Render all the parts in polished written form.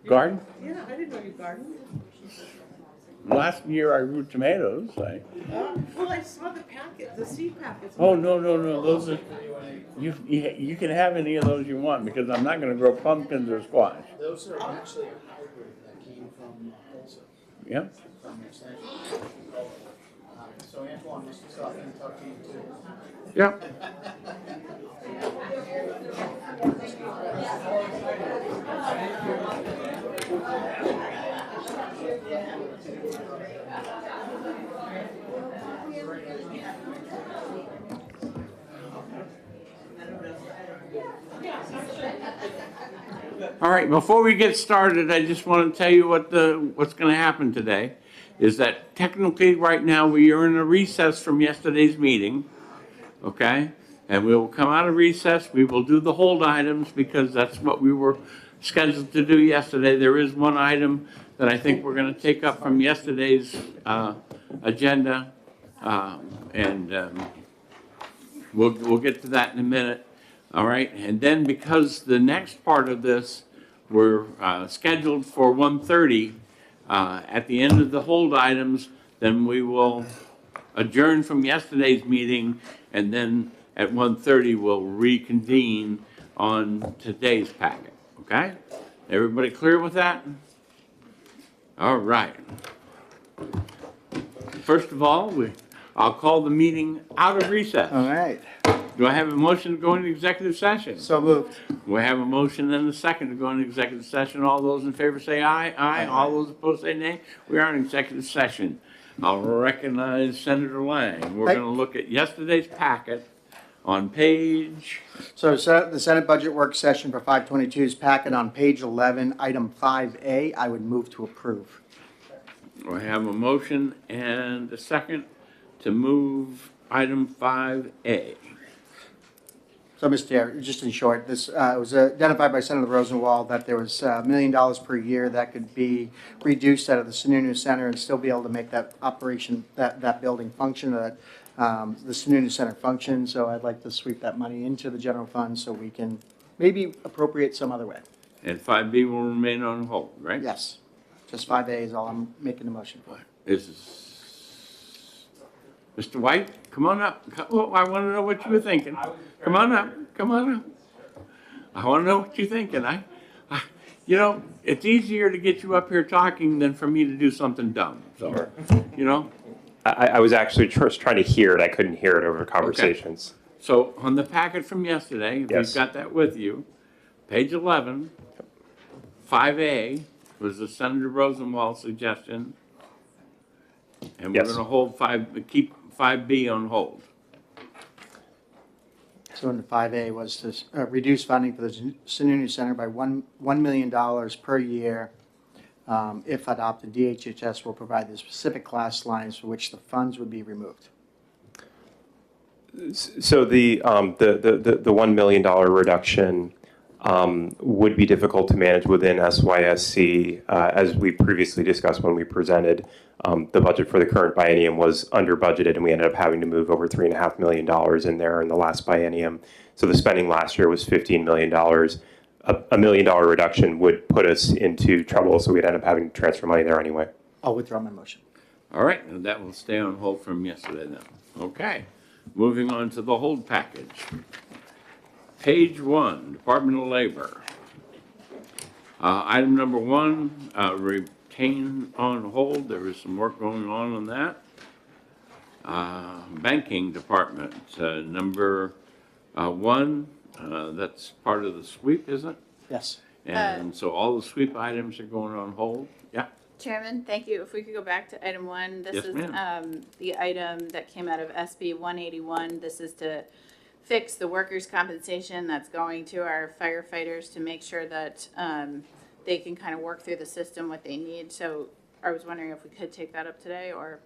Garden? Yeah, I didn't know you gardened. Last year I grew tomatoes. Well, I saw the packet, the seed packets. Oh, no, no, no, those are, you can have any of those you want because I'm not gonna grow pumpkins or squash. Those are actually a hybrid that came from Tulsa, Yeah? from Extension. So Antoine must have stopped and talked to you too. Yeah. All right, before we get started, I just want to tell you what's going to happen today is that technically right now we are in a recess from yesterday's meeting, okay? And we will come out of recess, we will do the hold items because that's what we were scheduled to do yesterday. There is one item that I think we're going to take up from yesterday's agenda, we'll get to that in a minute. All right, and then because the next part of this, we're scheduled for 1:30 at the end of the hold items, then we will adjourn from yesterday's meeting, and then at 1:30 we'll reconvene on today's packet, okay? Everybody clear with that? All right. First of all, I'll call the meeting out of recess. All right. Do I have a motion to go into executive session? So moved. We have a motion and a second to go into executive session. All those in favor say aye. Aye. All those opposed say nay. We are in executive session. I'll recognize Senator Lang. We're going to look at yesterday's packet on page. So the Senate Budget Work Session for 522's packet on page 11, item 5A, I would move to approve. We have a motion and a second to move item 5A. So, Mr. Chair, just in short, this was identified by Senator Rosenwald that there was $1 million per year that could be reduced out of the Sununu Center and still be able to make that operation, that building function, the Sununu Center function. So I'd like to sweep that money into the general fund so we can maybe appropriate some other way. And 5B will remain on hold, right? Yes, just 5A is all I'm making the motion for. Mr. White, come on up. Oh, I want to know what you were thinking. Come on up. Come on up. I want to know what you're thinking. You know, it's easier to get you up here talking than for me to do something dumb. So, you know. I was actually just trying to hear it. I couldn't hear it over conversations. Okay. So on the packet from yesterday, if Yes. you've got that with you, page 11, 5A was the Senator Rosenwald suggestion. And we're Yes. going to keep 5B on hold. So in the 5A was to reduce funding for the Sununu Center by $1 million per year. If adopted, DHHS will provide the specific class lines for which the funds would be removed. So the $1 million reduction would be difficult to manage within SYSC. As we previously discussed when we presented, the budget for the current biennium was under budgeted, and we ended up having to move over $3.5 million in there in the last biennium. So the spending last year was $15 million. A $1 million reduction would put us into trouble, so we'd end up having to transfer money there anyway. I'll withdraw my motion. All right, and that will stay on hold from yesterday then. Okay, moving on to the hold package. Page 1, Department of Labor. Item number 1, retain on hold. There is some work going on that. Banking Department, number 1, that's part of the sweep, isn't it? Yes. And so all the sweep items are going on hold? Yeah. Chairman, thank you. If we could go back to item 1, this Yes, is ma'am. the item that came out of SB 181. This is to fix the workers' compensation that's going to our firefighters to make sure that they can kind of work through the system what they need. So I was wondering if we could take that up today or.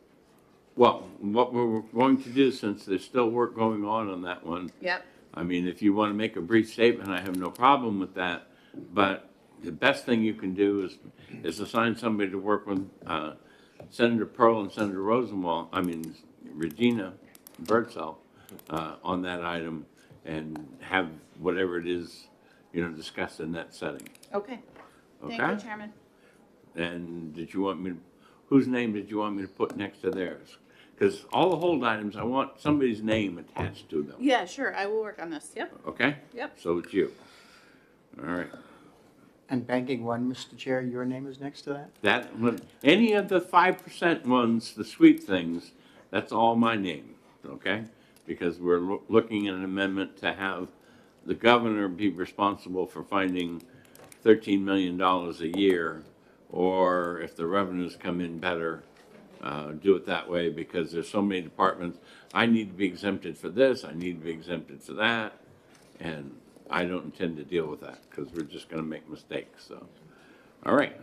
Well, what we're going to do, since there's still work going on that one, Yep. I mean, if you want to make a brief statement, I have no problem with that. But the best thing you can do is assign somebody to work with Senator Pearl and Senator Rosenwald, Regina Birdsell, on that item and have whatever it is discussed in that setting. Okay. Thank you, Okay? Chairman. And whose name did you want me to put next to theirs? Because all the hold items, I want somebody's name attached to them, Yeah, sure, I will work on this, yep. okay? Yep. So it's you. All right. And banking one, Mr. Chair, your name is next to that? Any of the 5% ones, the sweet things, that's all my name, okay? Because we're looking at an amendment to have the governor be responsible for finding $13 million a year, or if the revenues come in better, do it that way, because there's so many departments. I need to be exempted for this, I need to be exempted for that, and I don't intend to deal with that, because we're just gonna make mistakes, so. All right,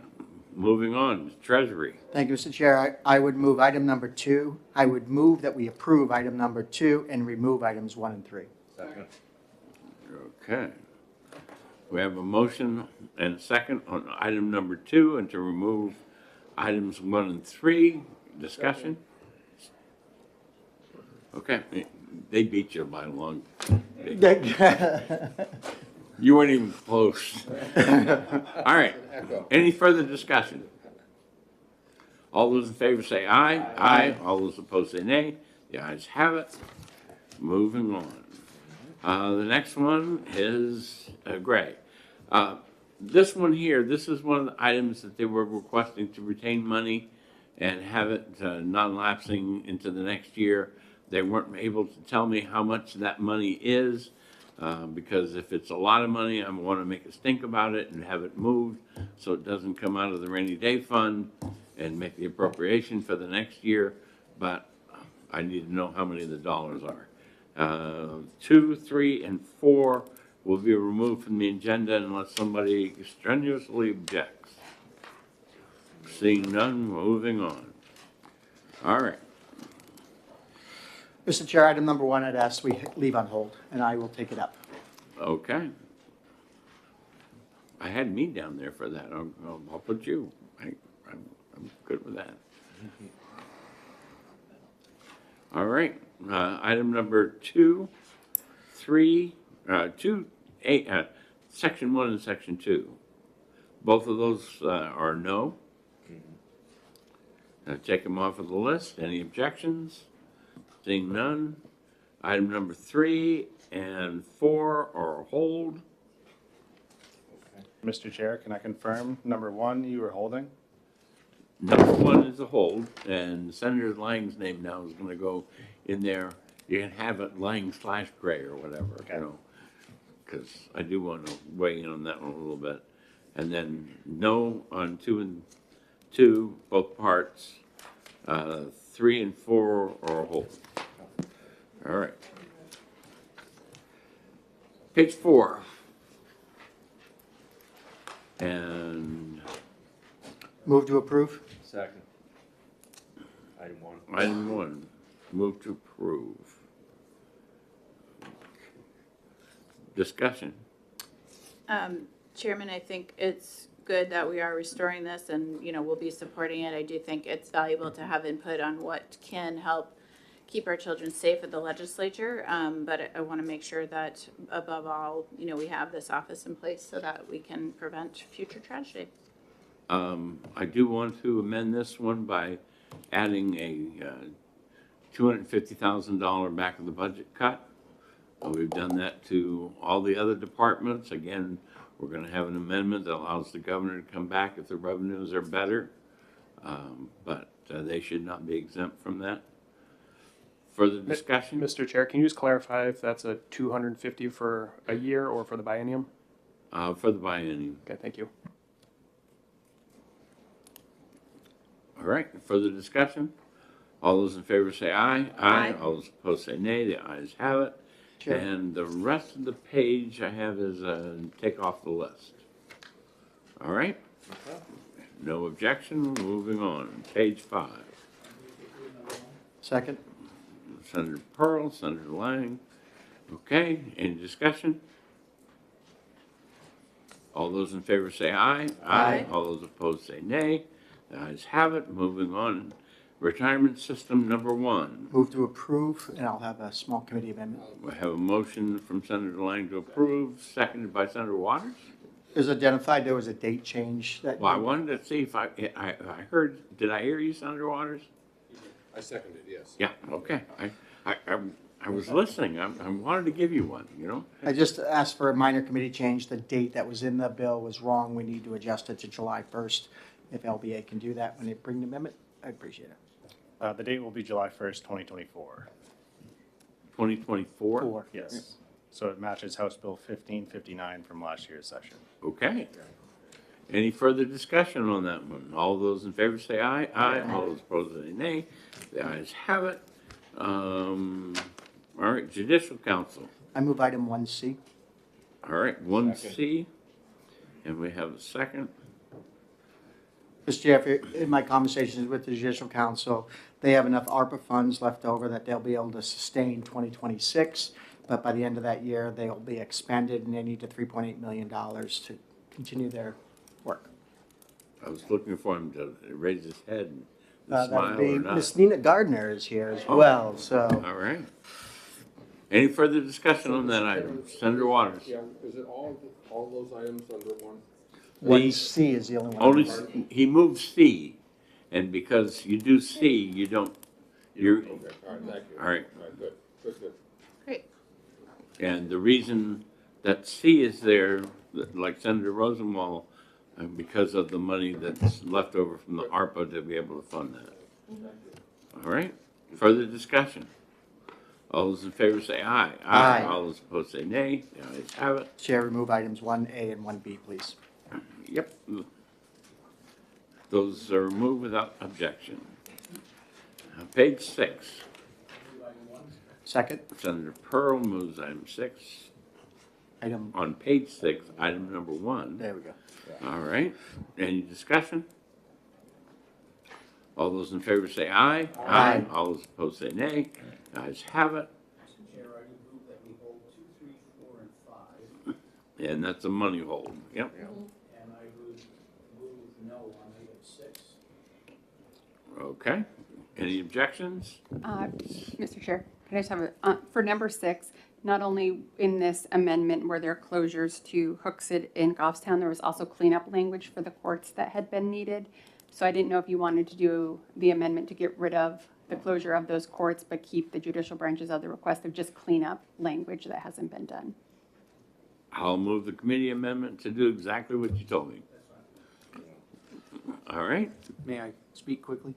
moving on, Treasury. Thank you, Mr. Chair. I would move item number 2. I would move that we approve item number 2 and remove items 1 and 3. Okay. We have a motion and a second on item number 2 and to remove items 1 and 3. Discussion? Okay, they beat you by a long. You weren't even close. All right, any further discussion? All those in favor say aye. Aye. All those opposed say nay. The ayes have it. Moving on. The next one is Gray. This one here, this is one of the items that they were requesting to retain money and have it non-lapsing into the next year. They weren't able to tell me how much that money is, because if it's a lot of money, I want to make a stink about it and have it moved so it doesn't come out of the rainy day fund and make the appropriation for the next year, but I need to know how many of the dollars are. 2, 3, and 4 will be removed from the agenda unless somebody strenuously objects. Seeing none, moving on. All right. Mr. Chair, item number 1, I'd ask we leave on hold, and I will take it up. Okay. I had me down there for that. I'll put you. I'm good with that. All right. Item number 2, 3, 2, 8, section 1 and section 2. Both of those are no. Take them off of the list. Any objections? Seeing none. Item number 3 and 4 are a hold. Mr. Chair, can I confirm, number 1, you were holding? Number 1 is a hold, and Senator Lang's name now is gonna go in there. You can have it Lang/Gray or whatever, Okay. Because I do want to weigh in on that one a little bit. And then no on 2 and 2, both parts. 3 and 4 are a hold. All right. Page 4. And Move to approve? Second. Item 1. item 1, move to approve. Discussion. Chairman, I think it's good that we are restoring this and, we'll be supporting it. I do think it's valuable to have input on what can help keep our children safe at the legislature. But I want to make sure that above all, we have this office in place so that we can prevent future tragedy. I do want to amend this one by adding a $250,000 back of the budget cut. We've done that to all the other departments. Again, we're going to have an amendment that allows the governor to come back if the revenues are better, but they should not be exempt from that. Further discussion? Mr. Chair, can you just clarify if that's a 250 for a year or for the biennium? For the biennium. Okay, thank you. All right, further discussion? All those in favor say aye. Aye. All those opposed say nay. The ayes have it. Sure. And the rest of the page I have is take off the list. All right? No objection, moving on. Page 5. Second? Senator Pearl, Senator Lang. Okay, any discussion? All those in favor say aye. Aye. All those opposed say nay. The ayes have it. Moving on. Retirement System number 1. Move to approve, and I'll have a small committee amendment. We have a motion from Senator Lang to approve, seconded by Senator Waters. It was identified there was a date change that. Well, I wanted to see if I heard, did I hear you, Senator Waters? I seconded, yes. Yeah, okay. I was listening. I wanted to give you one, you know? I just asked for a minor committee change. The date that was in the bill was wrong. We need to adjust it to July 1st. If LBA can do that when they bring the amendment, I'd appreciate it. The date will be July 1st, 2024. 2024? Four. Yes. So it matches House Bill 1559 from last year's session. Okay. Any further discussion on that one? All those in favor say aye. Aye. All those opposed say nay. The ayes have it. All right, Judicial Council. I move item 1C. All right, 1C. And we have a second. Mr. Chair, in my conversations with the Judicial Council, they have enough ARPA funds left over that they'll be able to sustain 2026. But by the end of that year, they'll be expended and they need the $3.8 million to continue their work. I was looking for him to raise his head and That smile would be, or not. Miss Nina Gardner is here as Oh. well, so. All right. Any further discussion on that item? Senator Waters? Yeah, is it all those items under one? 1C is the only one. Only, he moved C, and because you do C, you don't, you're, Okay, all right, thank you. all right. All right, good. Great. And the reason that C is there, like Senator Rosenwald, because of the money that's left over from the ARPA to be able to fund that. All right, further discussion. All those in favor say aye. Aye. All those opposed say nay. The ayes have it. Chair, remove items 1A and 1B, please. Yep. Those are removed without objection. Page 6. Second, Senator Pearl moves item 6. item, On page 6, item number 1. there we go. All right. Any discussion? All those in favor say aye. Aye. All those opposed say nay. The ayes have it. Mr. Chair, I would move that we hold 2, 3, 4, and 5, And that's a money hold. Yep. and I would move no on item 6. Okay. Any objections? Mr. Chair, can I just have for number 6, not only in this amendment were there closures to Hooksett and Goffstown, there was also cleanup language for the courts that had been needed. So I didn't know if you wanted to do the amendment to get rid of the closure of those courts, but keep the judicial branches of the request of just cleanup language that hasn't been done. I'll move the committee amendment to do exactly what you told me. All right. May I speak quickly?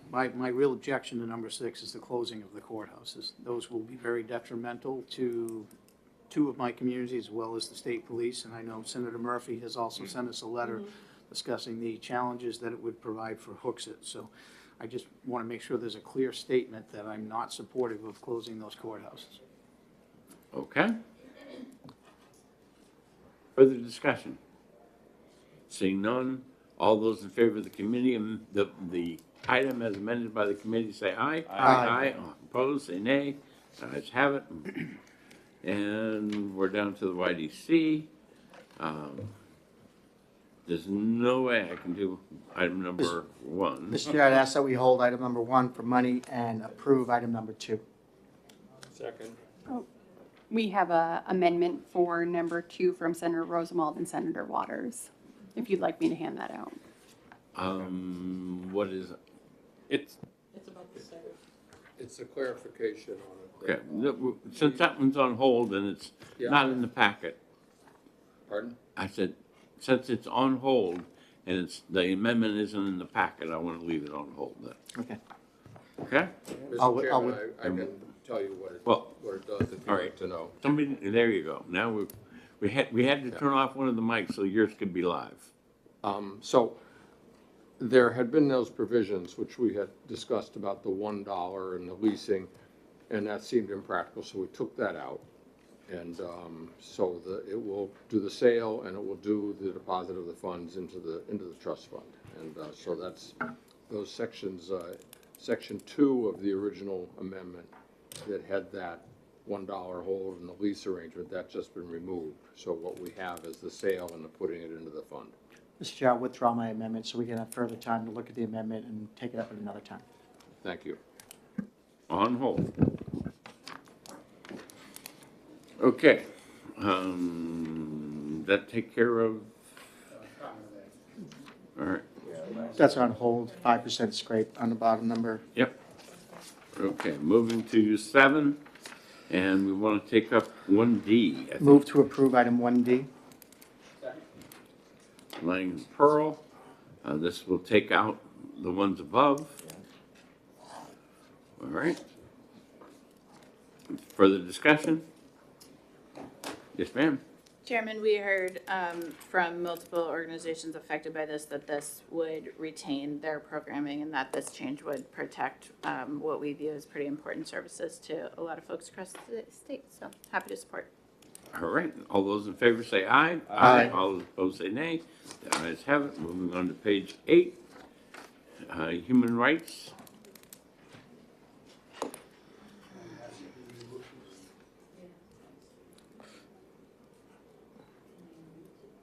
My real objection to number 6 is the closing of the courthouses. Those will be very detrimental to 2 of my communities as well as the state police. And I know Senator Murphy has also sent us a letter discussing the challenges that it would provide for Hooksett. So I just want to make sure there's a clear statement that I'm not supportive of closing those courthouses. Okay. Further discussion? Seeing none, all those in favor of the committee, the item as amended by the committee say aye. Aye. Opposed, say nay. The ayes have it. And we're down to the YDC. There's no way I can do item number 1. Mr. Chair, I'd ask that we hold item number 1 for money and approve item number 2. Second. We have a amendment for number 2 from Senator Rosenwald and Senator Waters, if you'd like me to hand that out. What is it? It's a clarification on it. Okay, since that one's on hold and it's Yeah. not in the packet, Pardon? I said, since it's on hold and the amendment isn't in the packet, I want to leave it on hold then. Okay. Okay? I'll- Mr. I'll- Chairman, I can tell you what it does if you'd all right. like to know. Somebody, there you go. Now we had to turn off one of the mics so yours could be live. So there had been those provisions which we had discussed about the $1 and the leasing, and that seemed impractical, so we took that out. And so it will do the sale and it will do the deposit of the funds into the trust fund. And so that's those sections, section 2 of the original amendment that had that $1 hold and the lease arrangement, that's just been removed. So what we have is the sale and the putting it into the fund. Mr. Chair, I'll withdraw my amendment so we can have further time to look at the amendment and take it up at another time. Thank you. On hold. Okay, that take care of? All right, That's on hold, 5% scrape on the bottom number. yep. Okay, moving to 7, and we want to take up 1D. I think. Move to approve item 1D. Lang and Pearl. This will take out the ones above. All right. Further discussion? Yes, ma'am. Chairman, we heard from multiple organizations affected by this that this would retain their programming and that this change would protect what we view as pretty important services to a lot of folks across the state. So happy to support. All right. All those in favor say aye. Aye. All those opposed say nay. The ayes have it. Moving on to page 8. Human rights.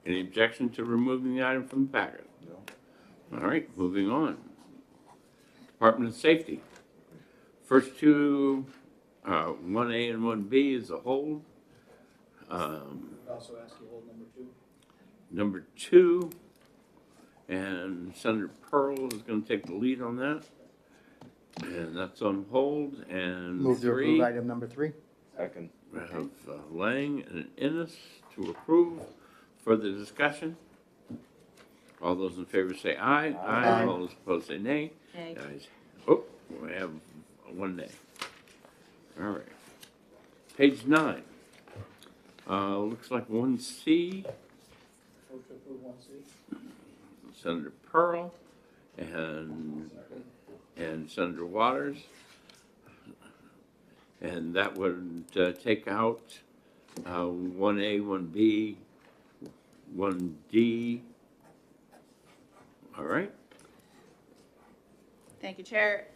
Any objection to removing the item from the packet? No. All right, moving on. Department of Safety. First two, 1A and 1B is a hold. Also ask you hold Number 2, and Senator Pearl is going to take the lead on that. And that's on hold. And Move to 3, approve item number 3. Second. we have Lang and Innes to approve. Further discussion? All those in favor say aye. Aye. All those opposed say nay. Nay. The ayes- Oh, we have 1 nay. All right. Page 9. Looks like 1C. Senator Pearl and Senator Waters. And that would take out 1A, 1B, 1D. All right. Thank you, Chair.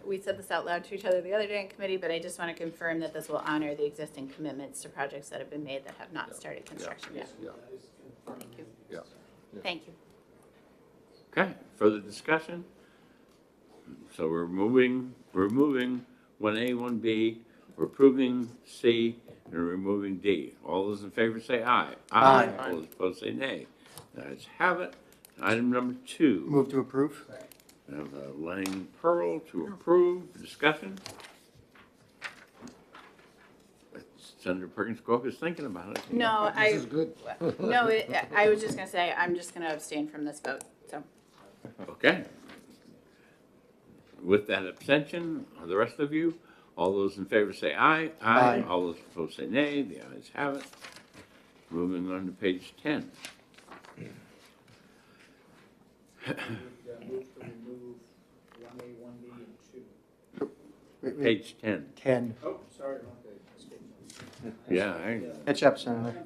We said this out loud to each other the other day in committee, but I just want to confirm that this will honor the existing commitments to projects that have been made that have not started construction yet. Yeah, Thank you. yeah. Thank you. Okay, further discussion? So we're removing 1A, 1B, we're approving C, and removing D. All those in favor say aye. Aye. All those opposed say nay. The ayes have it. Item number 2. Move to approve. We have Lang Pearl to approve. Discussion? Senator Perkins Cook is thinking about it. No, I, Good. no, I was just going to say, I'm just going to abstain from this vote, so. Okay. With that abstention, the rest of you, all those in favor say aye. Aye. All those opposed say nay. The ayes have it. Moving on to page 10. Page 10. 10. Yeah, Catch up, Senator.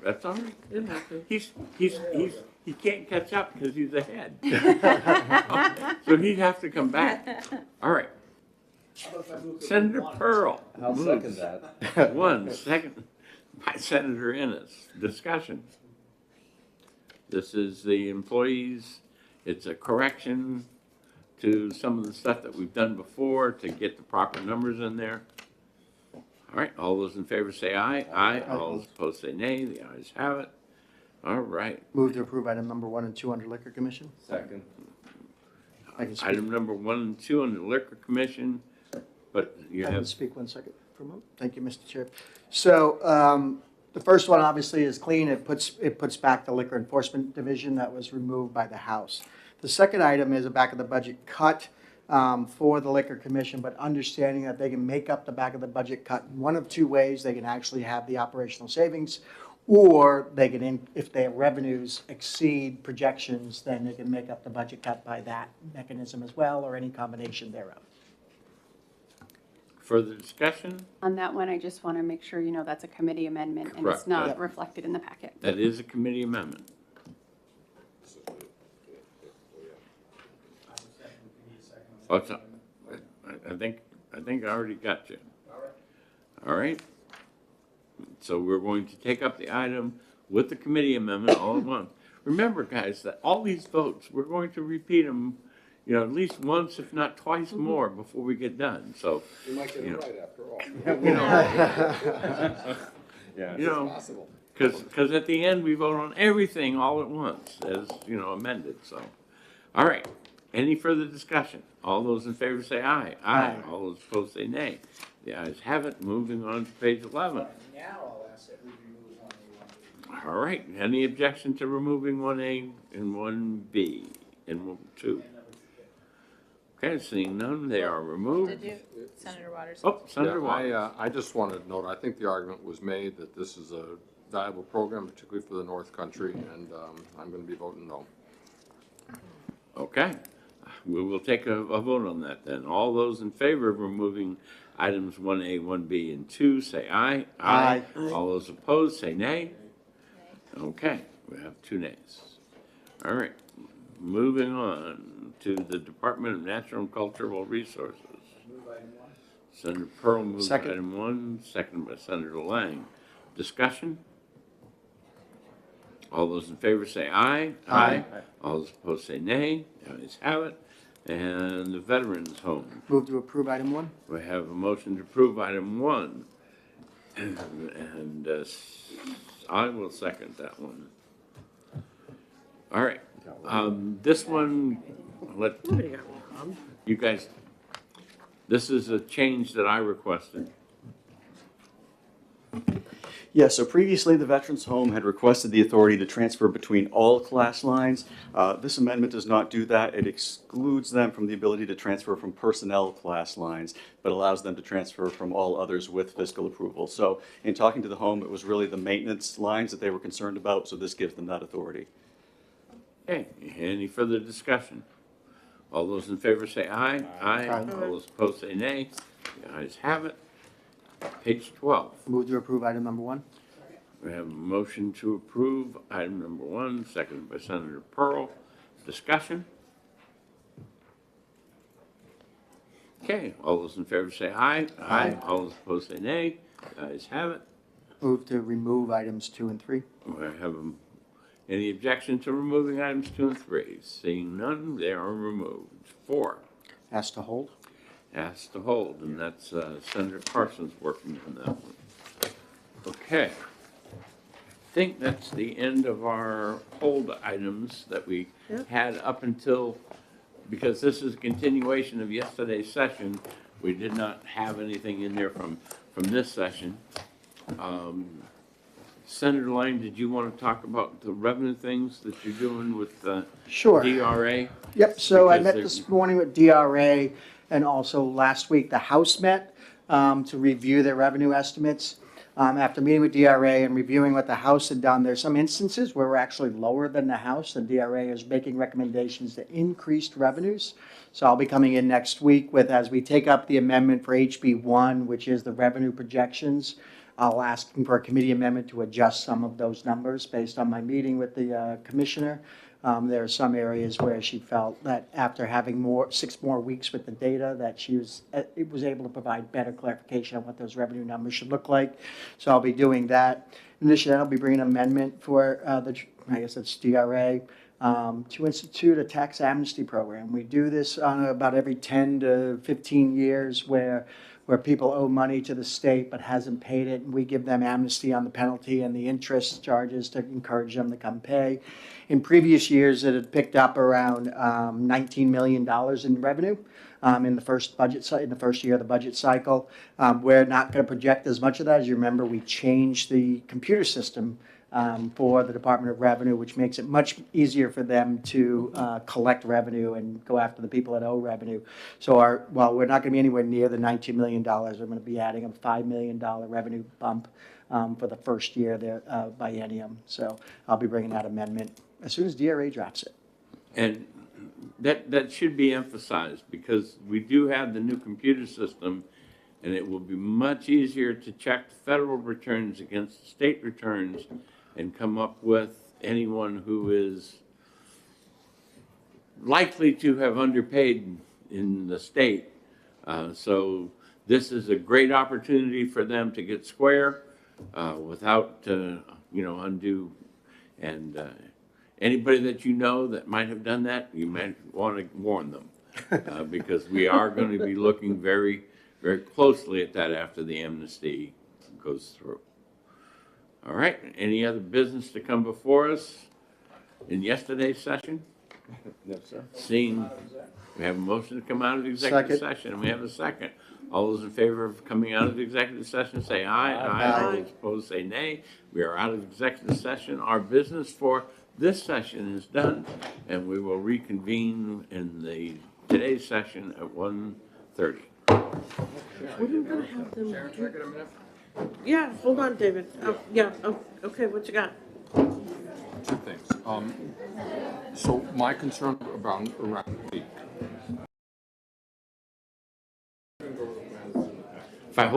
that's all right. He can't catch up because he's ahead. So he'd have to come back. All right. Senator Pearl. I'll second moves. that. 1, second by Senator Innes. Discussion. This is the employees. It's a correction to some of the stuff that we've done before to get the proper numbers in there. All right, all those in favor say aye. Aye. All those opposed say nay. The ayes have it. All right. Move to approve item number 1 and 2 under Liquor Commission. Second. I can speak. Item number 1 and 2 on the Liquor Commission, but you I can have, speak 1 second for a moment. Thank you, Mr. Chair. So the first one obviously is clean. It puts back the Liquor Enforcement Division that was removed by the House. The second item is a back of the budget cut for the Liquor Commission, but understanding that they can make up the back of the budget cut in one of 2 ways. They can actually have the operational savings, or they can, if their revenues exceed projections, then they can make up the budget cut by that mechanism as well, or any combination thereof. further discussion? On that one, I just want to make sure you know that's a committee amendment and Correct. it's not Yep. reflected in the packet. That is a committee amendment. Oh, it's a- I think I already got you. All right. So we're going to take up the item with the committee amendment all at once. Remember, guys, that all these votes, we're going to repeat them, you know, at least once, if not twice more before we get done, so. You might get You it know. right after all. You know, Possible. because at the end, we vote on everything all at once as, you know, amended, so. All right, any further discussion? All those in favor say aye. Aye. All those opposed say nay. The ayes have it, moving on to page 11. Now I'll ask that we remove 1A, 1B. All right, any objection to removing 1A and 1B and 2? Okay, seeing none, they are removed. Did you, Senator Waters? Oh, Senator Yeah, Waters. I just wanted to note, I think the argument was made that this is a valuable program, particularly for the North Country, and I'm going to be voting no. Okay, we will take a vote on that then. All those in favor of removing items 1A, 1B, and 2, say aye. Aye. All those opposed, say nay. Okay, we have 2 nays. All right, moving on to the Department of Natural and Cultural Resources. Senator Pearl moves Second. item 1, seconded by Senator Lang. Discussion? All those in favor say aye. Aye. All those opposed say nay. The ayes have it. And the Veterans Home. Move to approve item 1. We have a motion to approve item 1. And I will second that one. All right. This one, let you guys, this is a change that I requested. Yeah, so previously, the Veterans Home had requested the authority to transfer between all class lines. This amendment does not do that. It excludes them from the ability to transfer from personnel class lines, but allows them to transfer from all others with fiscal approval. So in talking to the home, it was really the maintenance lines that they were concerned about, so this gives them that authority. Okay, any further discussion? All those in favor say aye. Aye. All those opposed say nay. The ayes have it. Page 12. Move to approve item number 1. We have a motion to approve item number 1, seconded by Senator Pearl. Discussion? Okay, all those in favor say aye. Aye. All those opposed say nay. The ayes have it. Move to remove items 2 and 3. We have any objection to removing items 2 and 3? Seeing none, they are removed. 4. Asked to hold. Asked to hold, and that's Senator Carson's working on that one. Okay. I think that's the end of our hold items that we had up until, because this is a continuation of yesterday's session, we did not have anything in there from this session. Senator Lang, did you want to talk about the revenue things that you're doing with Sure. DRA? Yep, so I Because met they're- this morning with DRA, and also last week, the House met to review their revenue estimates. After meeting with DRA and reviewing what the House had done, there's some instances where we're actually lower than the House, and DRA is making recommendations to increased revenues. So I'll be coming in next week with, as we take up the amendment for HB 1, which is the revenue projections, I'll ask for a committee amendment to adjust some of those numbers based on my meeting with the commissioner. There are some areas where she felt that after having 6 more weeks with the data, that she was able to provide better clarification on what those revenue numbers should look like. So I'll be doing that. In addition, I'll be bringing an amendment for I guess it's DRA, to institute a tax amnesty program. We do this on about every 10 to 15 years where people owe money to the state but hasn't paid it, and we give them amnesty on the penalty and the interest charges to encourage them to come pay. In previous years, it had picked up around $19 million in revenue in the first in the first year of the budget cycle. We're not going to project as much of that. As you remember, we changed the computer system for the Department of Revenue, which makes it much easier for them to collect revenue and go after the people that owe revenue. So while we're not going to be anywhere near the $19 million, we're going to be adding a $5 million revenue bump for the first year of the biennium. So I'll be bringing that amendment as soon as DRA drafts it. And that should be emphasized, because we do have the new computer system, and it will be much easier to check federal returns against state returns and come up with anyone who is likely to have underpaid in the state. So this is a great opportunity for them to get square without, undue. And anybody that you know that might have done that, you might want to warn them. because we are going to be looking very, very closely at that after the amnesty goes through. All right, any other business to come before us in yesterday's session? No, sir. Seeing, we have a motion to come out of the executive Second. session, and we have a second. All those in favor of coming out of the executive session, say aye. Aye. All those opposed, say nay. We are out of executive session. Our business for this session is done, and we will reconvene in today's session at 1:30. What are you gonna have them do? Yeah, hold on, David. Oh, yeah, oh, okay, what you got? Two things. So my concern around the leak, If I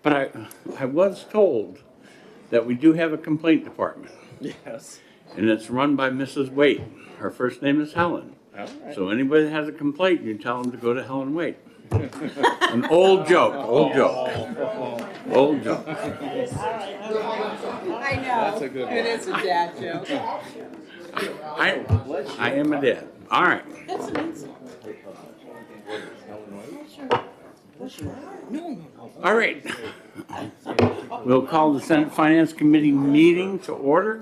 But I was told that we do have a complaint department, Yes. and it's run by Mrs. Waite. Her first name is Helen. All right. So anybody that has a complaint, you tell them to go to Helen Waite. An old joke, old joke. Old joke. I know. That's a good one. It is a dad joke. I am a dad. All right. That's an insult. All right. We'll call the Senate Finance Committee meeting to order.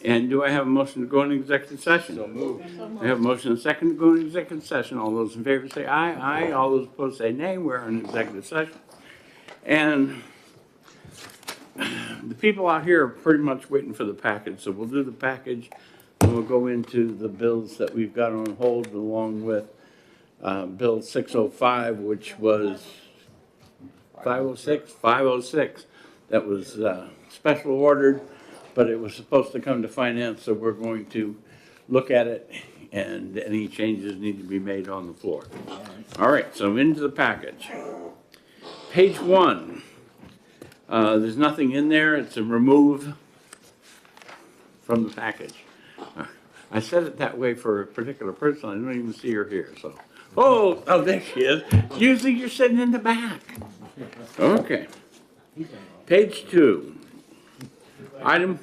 And do I have a motion to go into executive session? So moved. I have a motion and a second to go into executive session. All those in favor say aye. Aye. All those opposed say nay. We're in executive session. And the people out here are pretty much waiting for the package, so we'll do the package, and we'll go into the bills that we've got on hold, along with Bill 605, which was 506. That was special ordered, but it was supposed to come to finance, so we're going to look at it, and any changes need to be made on the floor. All right, so into the package. Page 1. There's nothing in there. It's a remove from the package. I said it that way for a particular person. I don't even see her here, so. Oh, there she is. Usually you're sitting in the back. Okay. Page 2. Item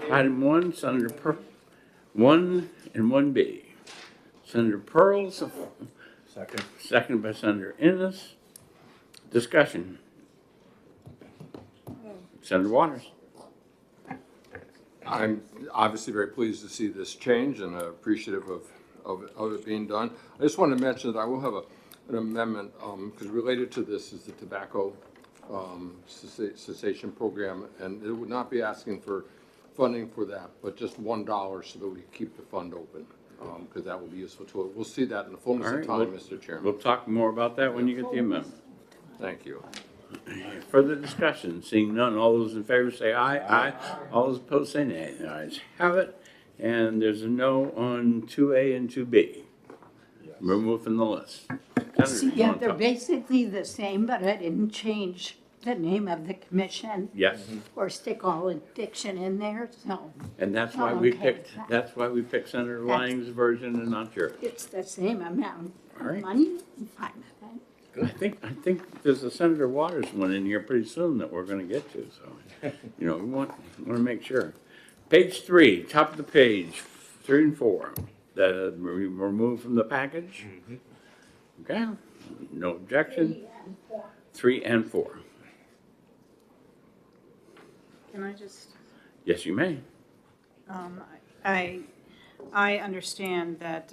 1, Senator 1 and 1B. Senator Pearls. Second. Second by Senator Ennis. Discussion. Senator Waters. I'm obviously very pleased to see this change and appreciative of it being done. I just wanted to mention that I will have an amendment, because related to this is the tobacco cessation program, and it would not be asking for funding for that, but just $1 so that we keep the fund open, because that will be useful to it. We'll see that in the fullness All of right, time, we'll- Mr. Chairman. We'll talk more about that when you get the amendment. Thank you. Further discussion, seeing none, all those in favor say aye. Aye. All those opposed say nay. The ayes have it, and there's a no on 2A and 2B. Remove from the list. Senator, you Yeah, wanna they're talk? basically the same, but I didn't change the name of the commission Yes, or stick all addiction in there, so and that's why we Okay. picked Senator Lang's version and not yours. it's the same amount All right. of money. I'm fine with that. I think there's a Senator Waters one in here pretty soon that we're gonna get to, so, we want to make sure. Page 3, top of the page, 3 and 4, that we removed from the package. Okay, no objection. 3 and 4. Can I just, Yes, you may. I understand that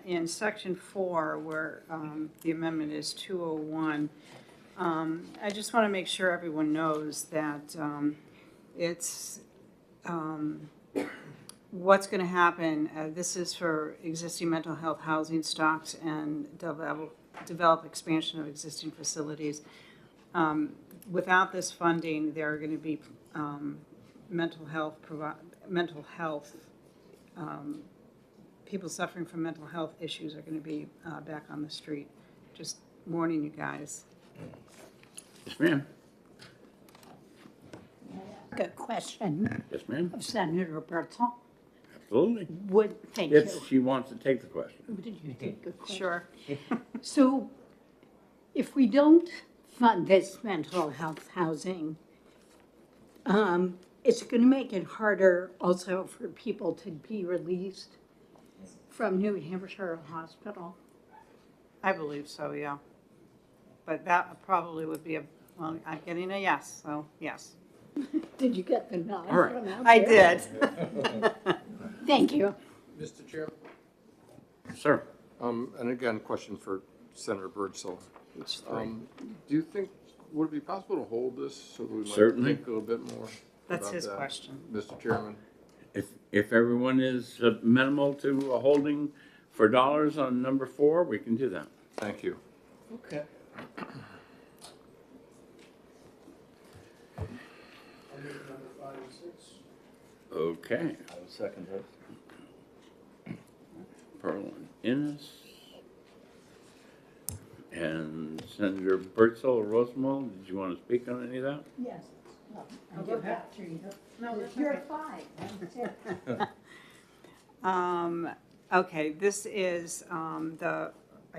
in section 4, where the amendment is 201, I just want to make sure everyone knows that it's what's going to happen. This is for existing mental health housing stocks and develop expansion of existing facilities. Without this funding, there are going to be mental health people suffering from mental health issues are going to be back on the street. Just warning you guys. Yes, ma'am. Good question Yes, ma'am. of Senator Bertzel. Absolutely. Thank you. If she wants to take the question. Did you take a question? Sure. So if we don't fund this mental health housing, it's going to make it harder also for people to be released from New Hampshire Hospital. I believe so, yeah. But that probably would be well, I'm getting a yes, so yes. Did you get the nod? All right. from out I there? did. Thank you. Mr. Chairman? Sir. And again, question for Senator Birdsell. It's 3. Do you think, would it be possible to hold this so that we might Certainly. think a little bit more? That's about his that, question. Mr. Chairman? If everyone is amenable to a holding for dollars on number 4, we can do that. Thank you. Okay. Okay. I will second those. Pearl and Ennis. And Senator Bertzel or Rosenwald, did you want to speak on any of that? Yes. I do have to. No, you're fine. Okay, this is I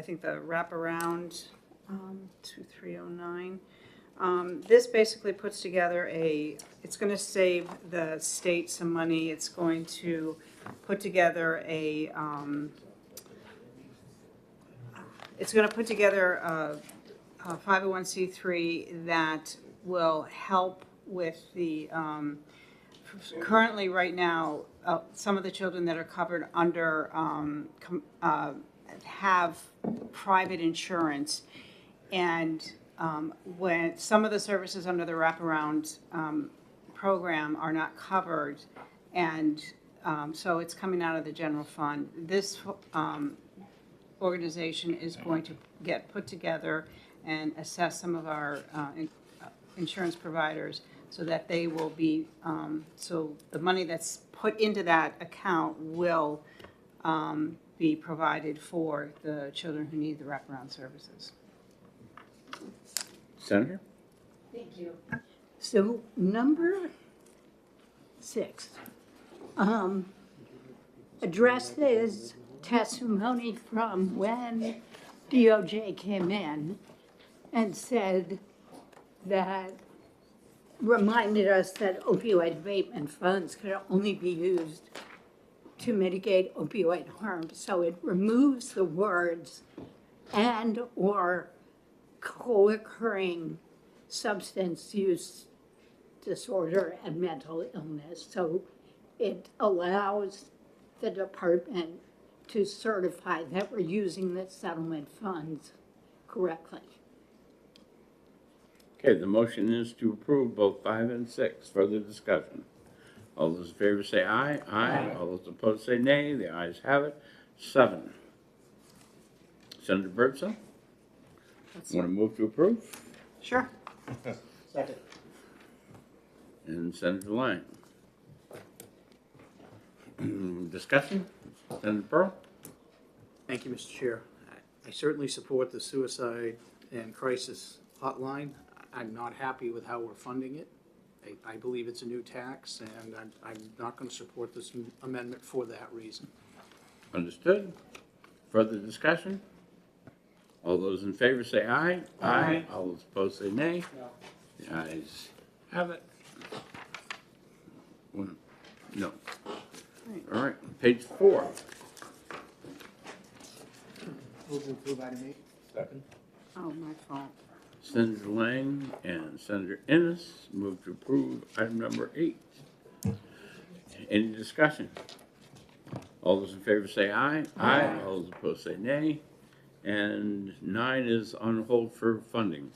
think the wraparound 2309. This basically puts together it's going to save the state some money. It's going to put together a 501c3 that will help with the, currently right now, some of the children that are covered under, have private insurance. And when some of the services under the wraparound program are not covered, and so it's coming out of the general fund. This organization is going to get put together and assess some of our insurance providers so that they will be, so the money that's put into that account will be provided for the children who need the wraparound services. Senator? Thank you. So number 6 addresses testimony from when DOJ came in and said that, reminded us that opioid abatement funds could only be used to mitigate opioid harm. So it removes the words and or co-occurring substance use disorder and mental illness. So it allows the department to certify that we're using the settlement funds correctly. Okay, the motion is to approve both 5 and 6. Further discussion. All those in favor say aye. Aye. All those opposed say nay. The ayes have it. 7. Senator Bertzel? Want to move to approve? Sure. Second. And Senator Lang. Discussion? Senator Pearl? Thank you, Mr. Chair. I certainly support the suicide and crisis hotline. I'm not happy with how we're funding it. I believe it's a new tax, and I'm not going to support this amendment for that reason. Understood. Further discussion? All those in favor say aye. Aye. All those opposed say nay. The ayes have it. One, no. All right, page 4. Move to approve item 8. Second. Oh, my fault. Senator Lang and Senator Ennis move to approve item number 8. Any discussion? All those in favor say aye. Aye. All those opposed say nay. And 9 is on hold for funding.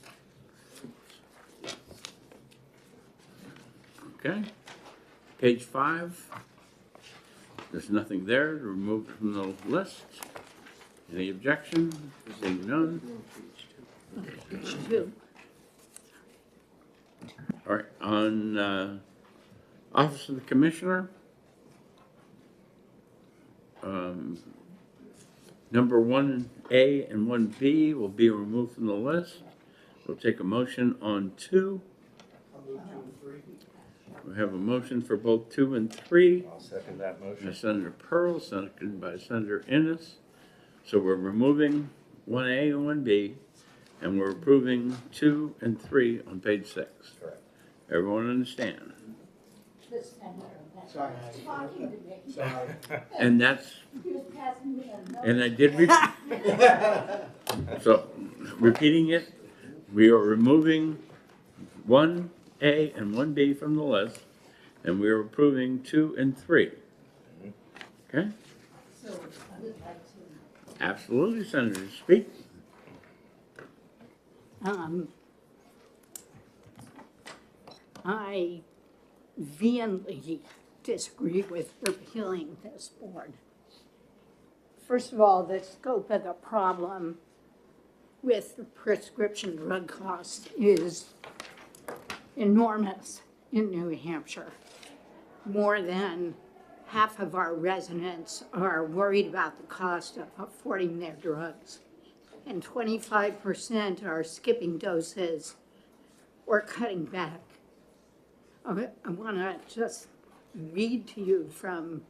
Okay. Page 5. There's nothing there to remove from the list. Any objection? Seeing none. All right, on Office of the Commissioner, number 1A and 1B will be removed from the list. We'll take a motion on 2. We have a motion for both 2 and 3. I'll second that motion. By Senator Pearl, seconded by Senator Ennis. So we're removing 1A and 1B, and we're approving 2 and 3 on page 6. Correct. Everyone understand? Sorry. Talking to me. Sorry. And that's, He was passing me a note. and I did so, repeating it, we are removing 1A and 1B from the list, and we are approving 2 and 3. Okay? So I would like to. Absolutely, Senator, speak. I vehemently disagree with repealing this board. First of all, the scope of the problem with the prescription drug costs is enormous in New Hampshire. More than half of our residents are worried about the cost of affording their drugs. and 25% are skipping doses or cutting back. I want to just read to you from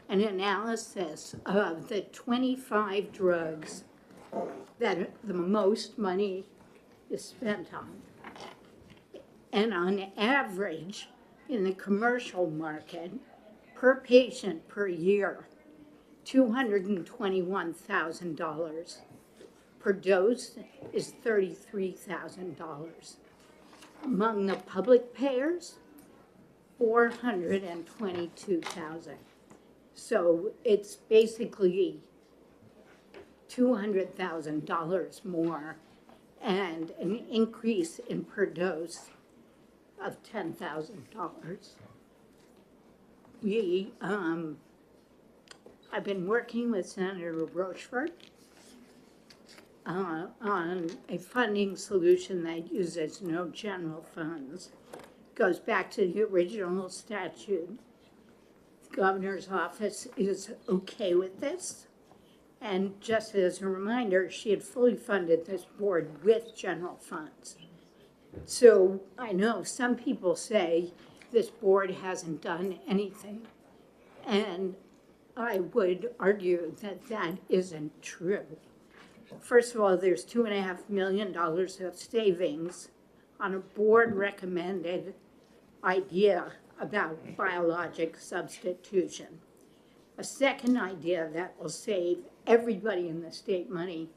an analysis of the 25 drugs that the most money is spent on. And on average, in the commercial market, per patient per year, $221,000. Per dose is $33,000. Among the public payers, $422,000. So it's basically $200,000 more and an increase in per dose of $10,000. I've been working with Senator Rochefort on a funding solution that uses no general funds. Goes back to the original statute. The governor's office is okay with this. And just as a reminder, she had fully funded this board with general funds. So I know some people say this board hasn't done anything. And I would argue that that isn't true. First of all, there's $2.5 million of savings on a board recommended idea about biologic substitution. A second idea that will save everybody in the state money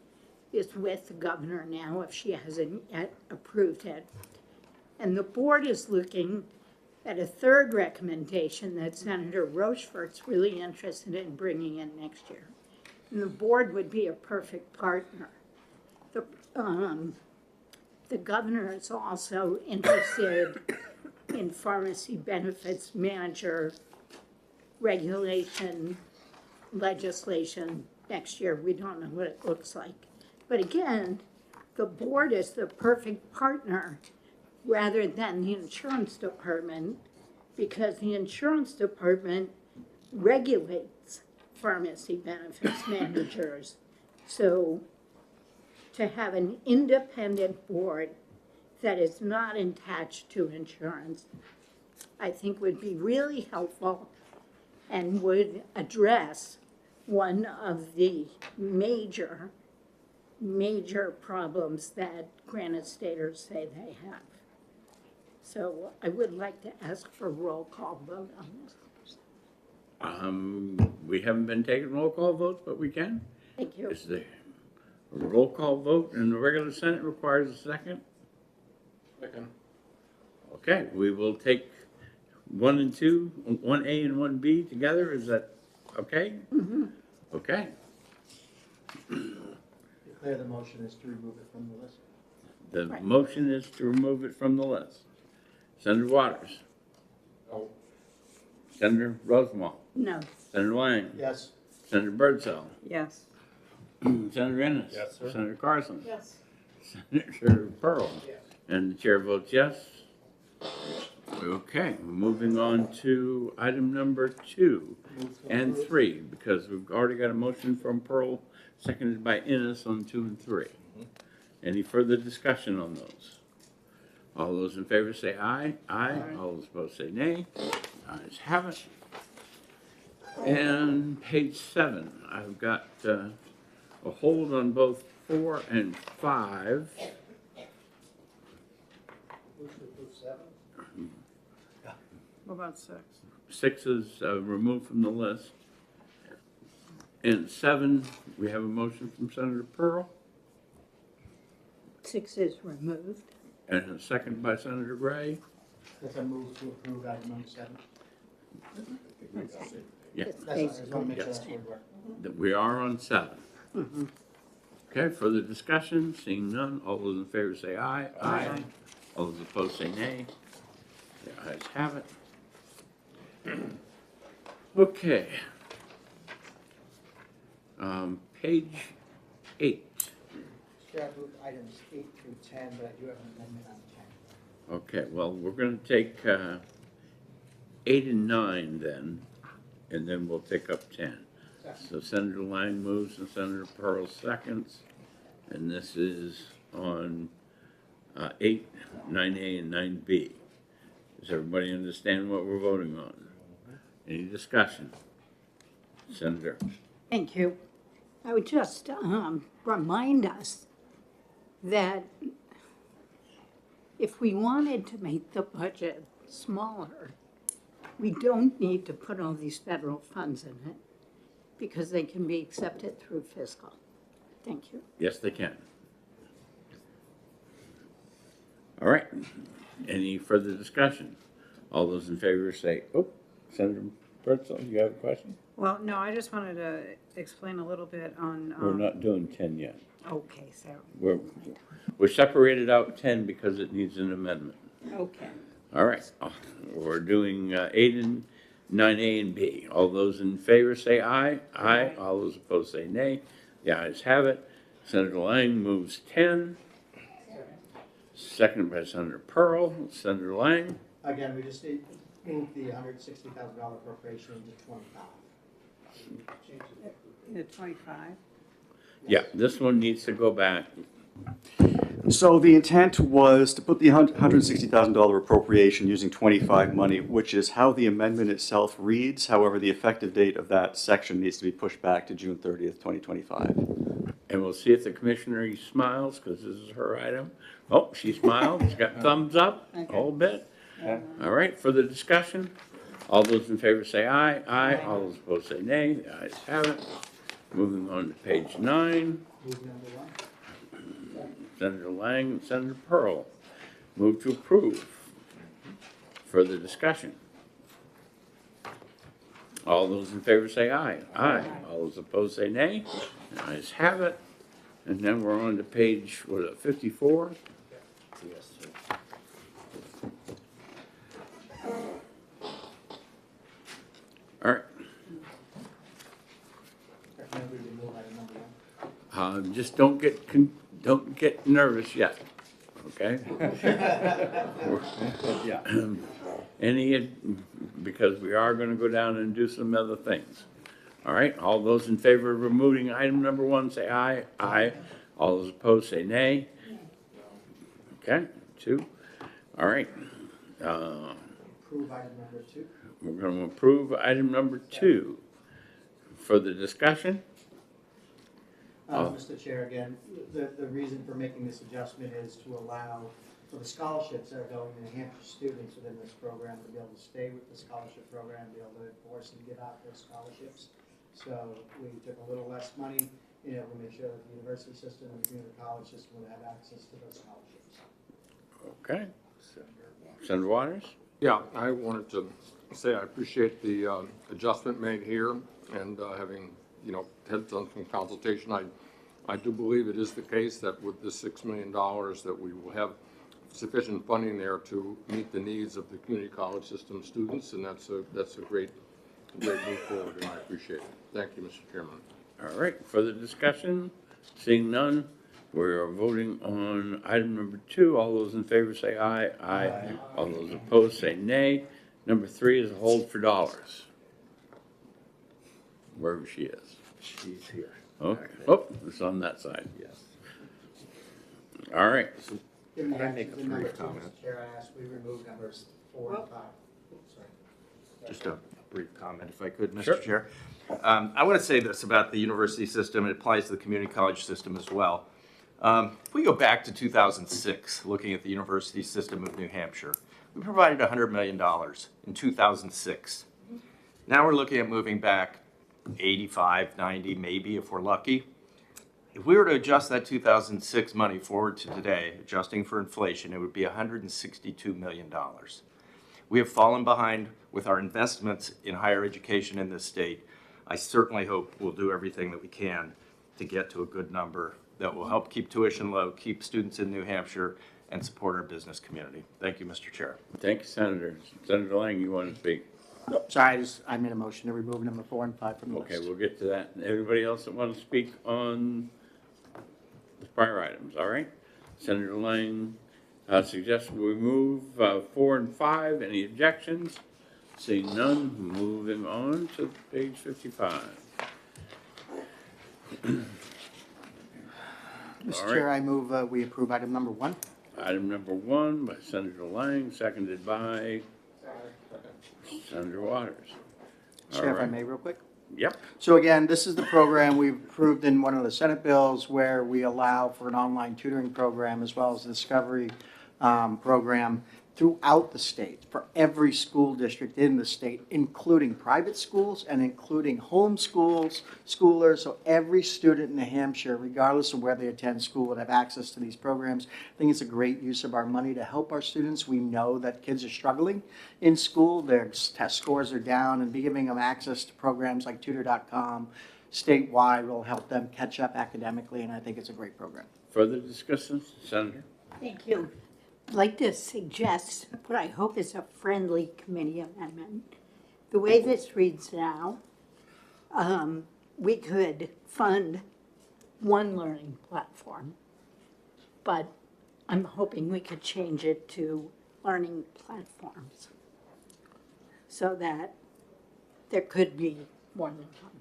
is with the governor now, if she hasn't yet approved it. And the board is looking at a third recommendation that Senator Rochefort's really interested in bringing in next year. And the board would be a perfect partner. The governor is also interested in pharmacy benefits manager regulation legislation next year. We don't know what it looks like. But again, the board is the perfect partner rather than the insurance department, because the insurance department regulates pharmacy benefits managers. So to have an independent board that is not attached to insurance, I think would be really helpful and would address one of the major problems that Granite Staters say they have. So I would like to ask for a roll call vote on this. We haven't been taking roll call votes, but we can. Thank you. Is there a roll call vote in the regular Senate requires a second? Second. Okay, we will take 1 and 2, 1A and 1B together. Is that okay? Mm-hmm. Okay. Declare the motion is to remove it from the list. The Right. motion is to remove it from the list. Senator Waters. No. Senator Rosenwald. No. Senator Lang. Yes. Senator Birdsell. Yes. Senator Ennis. Yes, sir. Senator Carson. Yes. Senator Pearl. Yes. And the chair votes yes. Okay, moving on to item number 2 and 3, because we've already got a motion from Pearl, seconded by Ennis on 2 and 3. Any further discussion on those? All those in favor say aye. Aye. All those opposed say nay. Ayes have it. And page 7, I've got a hold on both 4 and 5. What about 6? 6 is removed from the list. And 7, we have a motion from Senator Pearl 6 is removed. and a second by Senator Gray. Does I move to approve item number 7? Yeah, That's fine, I just want to make sure that's where we were. that we are on 7. Mhm. Okay, further discussion, seeing none, all those in favor say aye. Aye. All those opposed say nay. The ayes have it. Okay. Page 8. Chair, I moved items 8 through 10, but I do have an amendment on 10. Okay, well, we're going to take 8 and 9 then, and then we'll take up 10. So Senator Lang moves and Senator Pearl seconds. And this is on 8, 9A, and 9B. Does everybody understand what we're voting on? Any discussion? Senator? Thank you. I would just remind us that if we wanted to make the budget smaller, we don't need to put all these federal funds in it because they can be accepted through fiscal. Thank you. Yes, they can. All right. Any further discussion? All those in favor say, oh, Senator Bertzel, you have a question? Well, no, I just wanted to explain a little bit on. We're not doing 10 yet. Okay, so, We're separated out 10 because it needs an amendment. okay. All right. We're doing 8 and 9A and B. All those in favor say aye. Aye. All those opposed say nay. The ayes have it. Senator Lang moves 10. Seconded by Senator Pearl. Senator Lang. Again, we just need to move the $160,000 appropriation into 25. The 25? Yeah, this one needs to go back. So the intent was to put the $160,000 appropriation using 25 money, which is how the amendment itself reads. However, the effective date of that section needs to be pushed back to June 30th, 2025. And we'll see if the commissioner smiles, because this is her item. Oh, she smiled. She's got thumbs up a whole bit. All right, further discussion? All those in favor say aye. Aye. All those opposed say nay. The ayes have it. Moving on to page 9. Senator Lang and Senator Pearl move to approve. Further discussion? All those in favor say aye. Aye. All those opposed say nay. The ayes have it. And then we're on to page, what is it, 54? Yes, sir. All right. Recommend we remove item number 1. Just don't get nervous yet, okay? Yeah. Because we are gonna go down and do some other things. All right, all those in favor of removing item number 1, say aye. Aye. All those opposed, say nay. Okay, 2. All right. Approve item number 2. We're gonna approve item number 2. Further discussion? Mr. Chair, again, the reason for making this adjustment is to allow for the scholarships that are going to New Hampshire students within this program to be able to stay with the scholarship program, be able to enforce and give out those scholarships. So we took a little less money, to make sure that the university system and the community college system would have access to those scholarships. Okay. Senator Waters? Yeah, I wanted to say I appreciate the adjustment made here and having, had done some consultation. I do believe it is the case that with the $6 million that we will have sufficient funding there to meet the needs of the community college system students, and that's a great move forward, and I appreciate it. Thank you, Mr. Chairman. All right, further discussion? Seeing none, we are voting on item number 2. All those in favor say aye. Aye. All those opposed say nay. Number 3 is a hold for dollars. Wherever she is. She's here. Okay. Oh, it's on that side. Yes. All right. Given the Can I make actions a in number brief 2, comment? Mr. Chair, I ask we remove numbers 4 and 5. Sorry. Just a brief comment, if I could, Sure. Mr. Chair. I want to say this about the university system. It applies to the community college system as well. If we go back to 2006, looking at the university system of New Hampshire, we provided $100 million in 2006. Now we're looking at moving back 85, 90, maybe if we're lucky. If we were to adjust that 2006 money forward to today, adjusting for inflation, it would be $162 million. We have fallen behind with our investments in higher education in this state. I certainly hope we'll do everything that we can to get to a good number that will help keep tuition low, keep students in New Hampshire, and support our business community. Thank you, Mr. Chair. Thank you, Senator. Senator Lang, you want to speak? Sorry, I made a motion to remove number 4 and 5 from the list. Okay, we'll get to that. Everybody else that want to speak on the prior items, all right? Senator Lang suggests we move 4 and 5. Any objections? Seeing none, moving on to page 55. Mr. All Chair, right. I move we approve item number 1. Item number 1 by Senator Lang, seconded by Senator Waters. All Chair, if I right. may, real quick. Yep. So again, this is the program we've approved in one of the Senate bills where we allow for an online tutoring program as well as a discovery program throughout the state for every school district in the state, including private schools and including home schools, schoolers. So every student in New Hampshire, regardless of where they attend school, would have access to these programs. I think it's a great use of our money to help our students. We know that kids are struggling in school. Their test scores are down, and giving them access to programs like tutor.com statewide will help them catch up academically, and I think it's a great program. Further discussion, Senator? Thank you. I'd like to suggest what I hope is a friendly committee amendment. The way this reads now, we could fund one learning platform, but I'm hoping we could change it to learning platforms so that there could be more than one.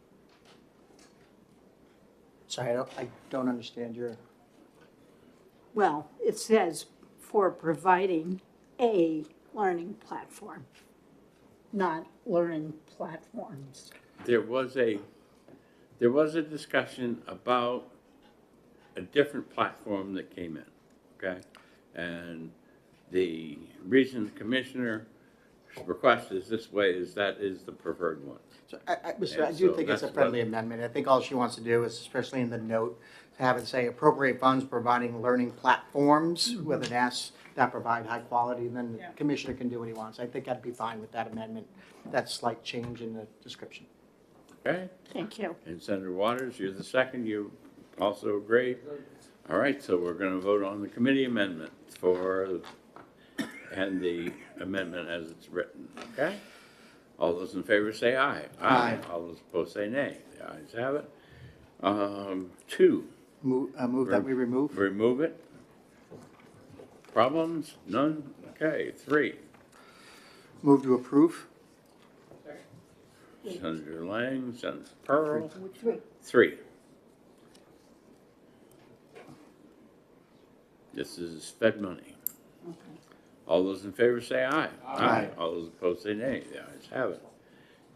Sorry, I don't understand your... Well, it says for providing a learning platform, not learning platforms. There was a discussion about a different platform that came in, okay? And the reason the commissioner request is this way is that is the preferred one. So I do so think it's a that's friendly what- amendment. I think all she wants to do is, especially in the note, to have it say appropriate funds providing learning platforms with an S that provide high quality, and then the commissioner can do what he wants. I think I'd be fine with that amendment, that slight change in the description. Okay? Thank you. And Senator Waters, you're the second. You also agree? All right, so we're going to vote on the committee amendment and the amendment as it's written, okay? All those in favor say aye. Aye. All those opposed say nay. The ayes have it. 2, Move that we remove. remove it. Problems? None? Okay. 3, Move to approve. Senator Lang, Senator Pearl. Three. 3. This is Fed money. All those in favor say aye. Aye. All those opposed say nay. The ayes have it.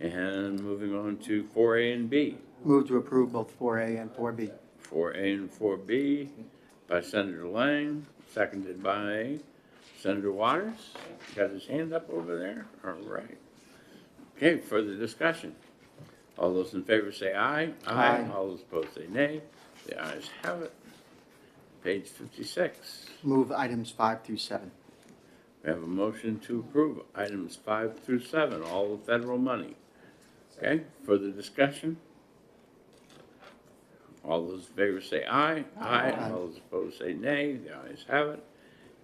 And moving on to 4A and B. Move to approve both 4A and 4B. 4A and 4B by Senator Lang, seconded by Senator Waters. Got his hand up over there? All right. Okay, further discussion. All those in favor say aye. Aye. All those opposed say nay. The ayes have it. Page 56. Move items 5 through 7. We have a motion to approve items 5 through 7, all the federal money. Okay, further discussion? All those in favor say aye. Aye. All those opposed say nay. The ayes have it.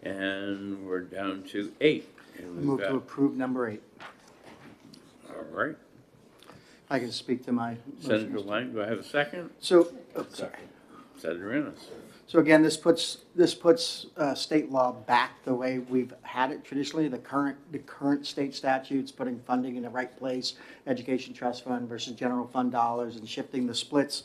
And we're down to 8. And we've Move to got, approve number 8. all right. I can speak to my Senator motions. Lang, do I have a second? So, sorry. Senator Ennis. So again, this puts state law back the way we've had it traditionally, the current state statutes, putting funding in the right place, education trust fund versus general fund dollars, and shifting the splits.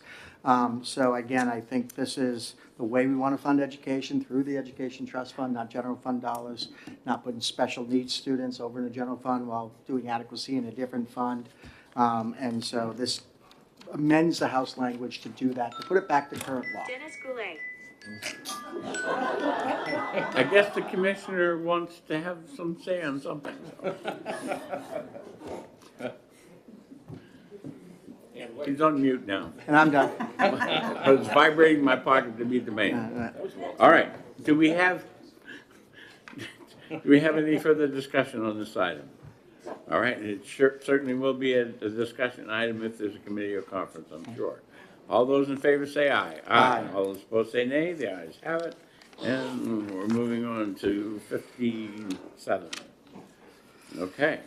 So again, I think this is the way we want to fund education, through the education trust fund, not general fund dollars, not putting special needs students over in the general fund while doing adequacy in a different fund. And so this amends the House language to do that, to put it back to current law. Dennis Goulet. I guess the commissioner wants to have some say on something. He's on mute now. And I'm done. But it's vibrating in my pocket to meet the man. All right, do we have any further discussion on this item? All right, it certainly will be a discussion item if there's a committee or conference, I'm sure. All those in favor say aye. Aye. All those opposed say nay. The ayes have it. And we're moving on to 57. Okay,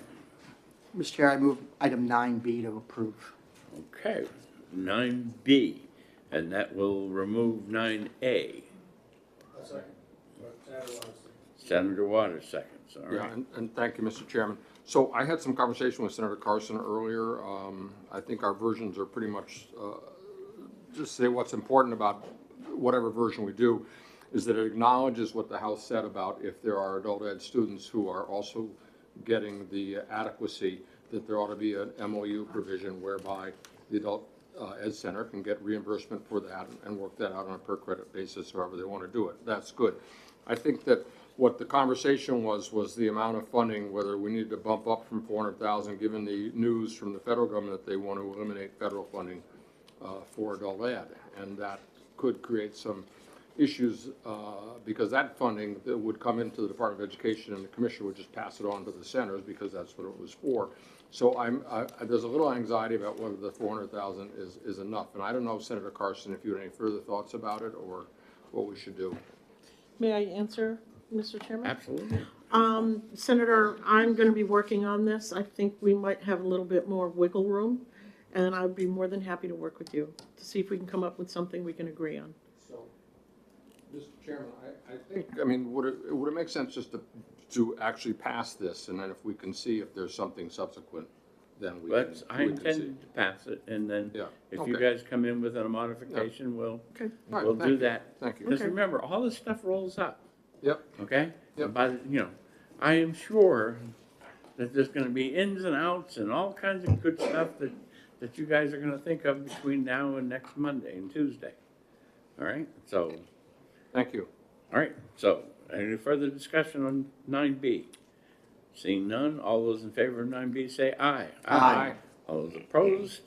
Mr. Chair, I move item 9B to approve. okay, 9B, and that will remove 9A. Senator Waters seconds, all Yeah, right. and thank you, Mr. Chairman. So I had some conversation with Senator Carson earlier. I think our versions are pretty much, just say what's important about whatever version we do, is that it acknowledges what the House said about if there are adult ed students who are also getting the adequacy, that there ought to be an MOU provision whereby the adult ed center can get reimbursement for that and work that out on a per credit basis, however they want to do it. That's good. I think that what the conversation was the amount of funding, whether we need to bump up from 400,000, given the news from the federal government that they want to eliminate federal funding for adult ed. And that could create some issues because that funding that would come into the Department of Education and the Commissioner would just pass it on to the centers because that's what it was for. So there's a little anxiety about whether the 400,000 is enough. And I don't know, Senator Carson, if you had any further thoughts about it or what we should do. May I answer, Mr. Chairman? Absolutely. Senator, I'm going to be working on this. I think we might have a little bit more wiggle room, and I'd be more than happy to work with you to see if we can come up with something we can agree on. So, Mr. Chairman, I think, I mean, would it make sense just to actually pass this, and then if we can see if there's something subsequent, then we can see. I intended to pass it, and then Yeah, if you okay. guys come in with a modification, we'll Okay. All right, we'll thank do you. that. Thank you. Because Okay. remember, all this stuff rolls up, Yep, okay? Yep. And by the, I am sure that there's going to be ins and outs and all kinds of good stuff that you guys are going to think of between now and next Monday and Tuesday. All right? So, thank you. all right. So, any further discussion on 9B? Seeing none, all those in favor of 9B say aye. Aye. All those opposed?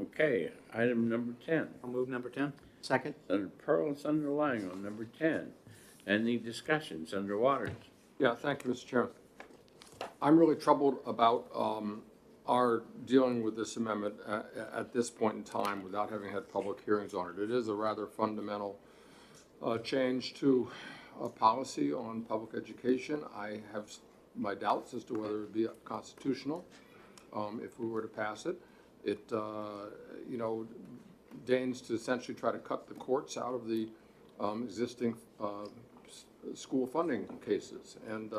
Okay, item number 10. I'll move number 10. Second? Senator Pearl and Senator Lang on number 10. Any discussion? Senator Waters? Yeah, thank you, Mr. Chairman. I'm really troubled about our dealing with this amendment at this point in time without having had public hearings on it. It is a rather fundamental change to a policy on public education. I have my doubts as to whether it would be constitutional if we were to pass it. It, deigns to essentially try to cut the courts out of the existing school funding cases. And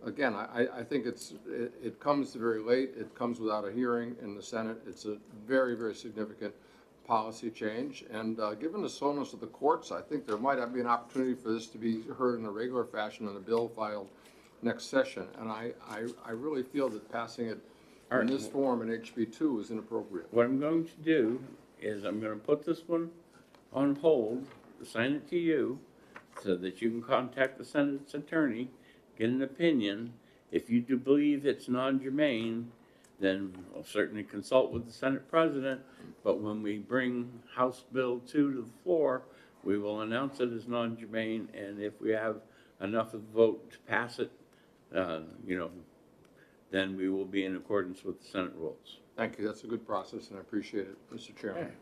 again, I think it comes very late. It comes without a hearing in the Senate. It's a very, very significant policy change. And given the slowness of the courts, I think there might be an opportunity for this to be heard in a regular fashion in a bill filed next session. And I really feel that passing it in this form in HB2 is inappropriate. What I'm going to do is I'm going to put this one on hold, assign it to you, so that you can contact the Senate's attorney, get an opinion. If you do believe it's non-germane, then I'll certainly consult with the Senate President. But when we bring House Bill 2 to the floor, we will announce it as non-germane. And if we have enough of the vote to pass it, then we will be in accordance with the Senate rules. Thank you. That's a good process, and I appreciate it, Mr. Chairman. Okay.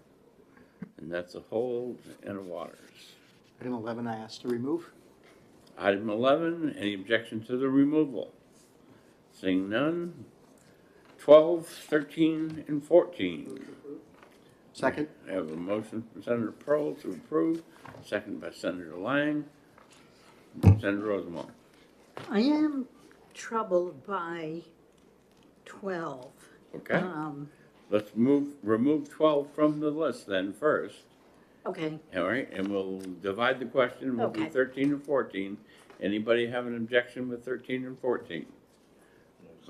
And that's a hold and a Waters. Item 11, I asked to remove. Item 11, any objection to the removal? Seeing none. 12, 13, and 14. Second? I have a motion from Senator Pearl to approve, second by Senator Lang. Senator Rosenwald. I am troubled by 12. Okay. Let's remove 12 from the list then first. Okay, All right, and we'll divide the question. We'll do Okay. 13 and 14. Anybody have an objection with 13 and 14?